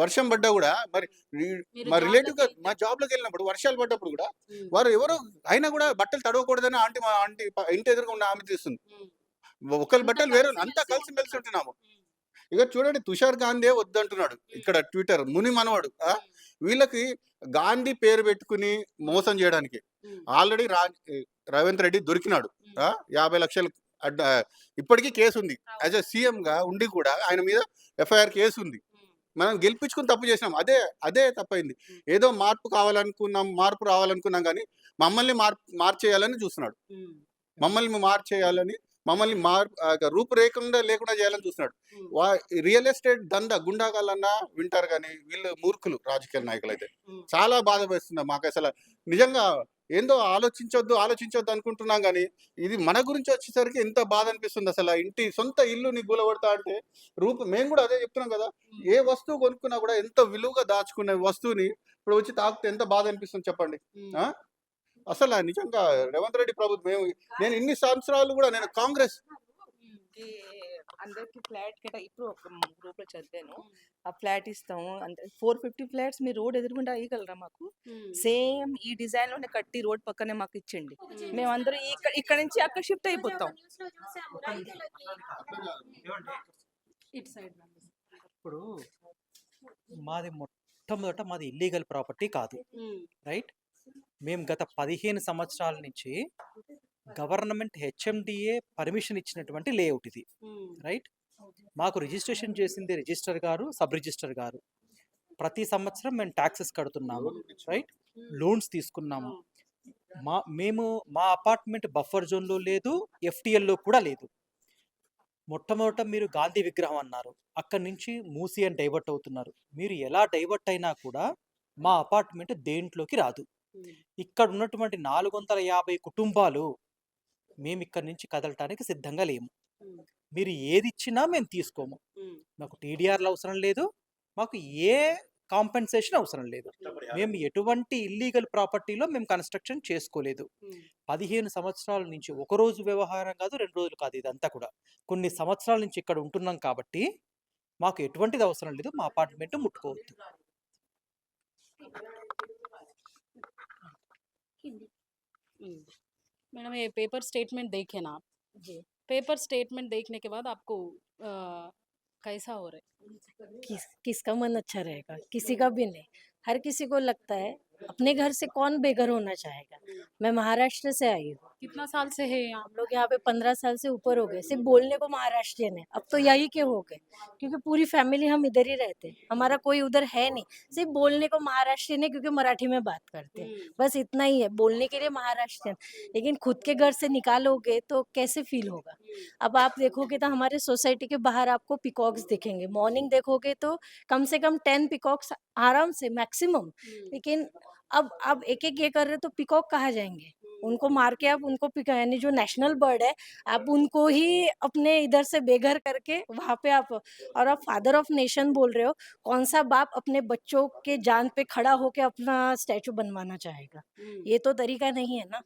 వర్షం పడ్డా కూడా మరి మీరు మా రిలేటివ్ జాగ్రత్త మా జాబ్లోకి వెళ్ళినప్పుడు వర్షాలు పడ్డప్పుడు కూడా వారు ఎవరు అయినా కూడా బట్టలు తడవకూడదని మా ఆంటీ ఇంటి ఎదురుగా ఉన్న ఆమె తీస్తుంది. ఒకరి బట్టలు వేరే అంతా కలిసి మెలిసి ఉంటున్నాము. ఇక చూడండి, తుషార్ గాంధీ వద్దంటున్నాడు ఇక్కడ ట్విట్టర్ ముని మనవాడు. వీళ్ళకి గాంధీ పేరు పెట్టుకుని మోసం చేయడానికి ఆల్రెడీ రేవంత్ రెడ్డి దొరికినాడు. 50 లక్షలు ఇప్పటికీ కేసు ఉంది. యాజ్ ఎ సీఎం గా ఉండి కూడా ఆయన మీద ఎఫ్ఐఆర్ కేసు ఉంది. మనం గెలిపించుకుని తప్పు చేసినాం. అదే తప్పైంది. ఏదో మార్పు రావాలనుకున్నాం కానీ మమ్మల్ని మార్చేయాలని చూస్తున్నాడు. మమ్మల్ని రూపురేఖకుండా లేకుండా చేయాలని చూస్తున్నాడు. రియల్ ఎస్టేట్ దందా గుండాగాలన్నా వింటారు కానీ వీళ్ళు మూర్ఖులు రాజకీయ నాయకులు అయితే. చాలా బాధ వేస్తుంది మాకు. అసలు నిజంగా ఏందో ఆలోచించొద్దు అనుకుంటున్నాం కానీ ఇది మన గురించి వచ్చేసరికి ఎంత బాధ అనిపిస్తుంది. అసలు సొంత ఇల్లుని కూలగొడతా అంటే మేము కూడా అదే చెప్తున్నాం కదా. ఏ వస్తువు కొనుక్కున్నా కూడా ఎంత విలువగా దాచుకునే వస్తువుని ఇప్పుడు వచ్చి తాకితే ఎంత బాధ అనిపిస్తుంది చెప్పండి. అసలు నిజంగా రేవంత్ రెడ్డి ప్రభుత్వం నేను ఇన్ని సంవత్సరాలు కూడా నేను కాంగ్రెస్ అందరికి ఫ్లాట్ ఇప్పుడు ఒక గ్రూప్ లో చదివాను. ఆ ఫ్లాట్ ఇస్తాము అంటే 450 ఫ్లాట్స్ మీరు రోడ్ ఎదురుకుండా అయ్యగలరా మాకు? సేమ్ ఈ డిజైన్ లోనే కట్టి రోడ్ పక్కనే మాకు ఇచ్చండి. మేమందరం ఇక్కడ నుంచి అక్కడ షిఫ్ట్ అయిపోతాం. ఇటు సైడ్ ఇప్పుడు మొట్టమొదట మాది ఇల్లీగల్ ప్రాపర్టీ కాదు, రైట్? మేము గత 15 సంవత్సరాల నుంచి గవర్నమెంట్ హెచ్ఎండిఏ పర్మిషన్ ఇచ్చినటువంటి లేఅవుట్ ఇది, రైట్? మాకు రిజిస్ట్రేషన్ చేసింది రిజిస్టర్ గారు, సబ్ రిజిస్టర్ గారు. ప్రతి సంవత్సరం మేము ట్యాక్సెస్ కడుతున్నాము, రైట్? లోన్స్ తీసుకున్నాము. మా అపార్ట్మెంట్ బఫర్ జోన్లో లేదు, ఎఫ్టిఎల్లో కూడా లేదు. మొట్టమొదట మీరు గాంధీ విగ్రహం అన్నారు, అక్కడి నుంచి మూసి అని డైవర్ట్ అవుతున్నారు. మీరు ఎలా డైవర్ట్ అయినా కూడా మా అపార్ట్మెంట్ దేంట్లోకి రాదు. ఇక్కడ ఉన్నటువంటి 450 కుటుంబాలు మేము ఇక్కడి నుంచి కదలటానికి సిద్ధంగా లేము. మీరు ఏది ఇచ్చినా మేము తీసుకోము. మాకు టీడీఆర్లు అవసరం లేదు, మాకు ఏ కాంపెన్సేషన్ అవసరం లేదు. మేము ఎటువంటి ఇల్లీగల్ ప్రాపర్టీలో మేము కన్స్ట్రక్షన్ చేసుకోలేదు. 15 సంవత్సరాల నుంచి ఒక రోజు వ్యవహారం కాదు, 2 రోజులు కాదు, ఇదంతా కూడా కొన్ని సంవత్సరాల నుంచి ఇక్కడ ఉంటున్నాం కాబట్టి మాకు ఎటువంటిది అవసరం లేదు. మా అపార్ట్మెంట్ ముట్టుకోవద్దు. मैडम ये पेपर स्टेटमेंट देखे ना आप? जी। पेपर स्टेटमेंट देखने के बाद आपको कैसा हो रहा है? किसका मन अच्छा रहेगा? किसी का भी नहीं। हर किसी को लगता है अपने घर से कौन बेघर होना चाहेगा। मैं महाराष्ट्र से आई हूँ। कितना साल से है यहाँ? हम लोग यहाँ पे 15 साल से ऊपर हो गए। सिर्फ बोलने को महाराष्ट्रियन है, अब तो यही के हो गए, क्योंकि पूरी फैमिली हम इधर ही रहते हैं। हमारा कोई उधर है नहीं, सिर्फ बोलने को महाराष्ट्रियन है क्योंकि मराठी में बात करते हैं, बस इतना ही है बोलने के लिए महाराष्ट्रियन। लेकिन खुद के घर से निकालोगे तो कैसे फील होगा। अब आप देखोगे तो हमारे सोसाइटी के बाहर आपको पिकॉक्स दिखेंगे, मॉर्निंग देखोगे तो कम से कम 10 पिकॉक्स आराम से मैक्सिमम। लेकिन अब एक एक ये कर रहे तो पिकॉक कहाँ जाएंगे? उनको मार के आप उनको यानी जो नेशनल बर्ड है आप उनको ही अपने इधर से बेघर करके वहां पे आप, और आप फादर ऑफ नेशन बोल रहे हो। कौन सा बाप अपने बच्चों के जान पे खड़ा होके अपना स्टैचू बनवाना चाहेगा? ये तो तरीका नहीं है ना।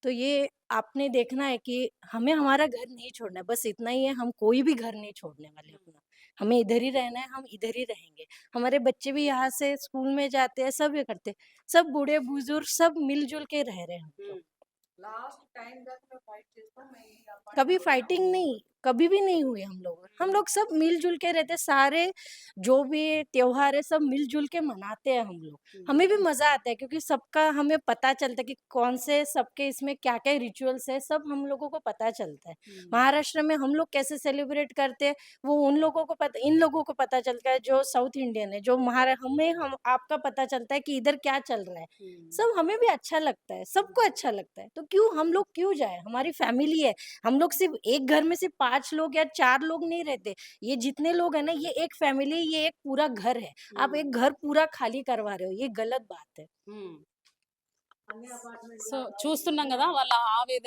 तो ये आपने देखना है कि हमें हमारा घर नहीं छोड़ना है, बस इतना ही है। हम कोई भी घर नहीं छोड़ने वाले अपना, हमें इधर ही रहना है, हम इधर ही रहेंगे। हमारे बच्चे भी यहाँ से स्कूल में जाते हैं, सब ये करते हैं, सब बूढ़े बुजुर्ग सब मिलजुल के रह रहे हैं हम लोग। लास्ट टाइम तक मैं फाइट చేస్తా मैं कभी फाइटिंग नहीं, कभी भी नहीं हुई हम लोग सब मिलजुल के रहते, सारे जो भी त्योहार है सब मिलजुल के मनाते हैं हम लोग। हमें भी मजा आता है क्योंकि सबका हमें पता चलता है कि कौन से सबके इसमें क्या क्या रिचुअल्स है, सब हम लोगों को पता चलता है। महाराष्ट्र में हम लोग कैसे सेलिब्रेट करते हैं वो उन लोगों को पता, इन लोगों को पता चलता है जो साउथ इंडियन है, जो हम आपका पता चलता है कि इधर क्या चल रहा है। सब हमें भी अच्छा लगता है, सबको अच्छा लगता है, तो क्यों हम लोग क्यों जाए? हमारी फैमिली है, हम लोग सिर्फ एक घर में सिर्फ 5 लोग या 4 लोग नहीं रहते। ये जितने लोग हैं ना, ये एक फैमिली, ये एक पूरा घर है। आप एक घर पूरा खाली करवा रहे हो, ये गलत बात है। సో చూస్తున్నాం కదా వాళ్ళ ఆవేదన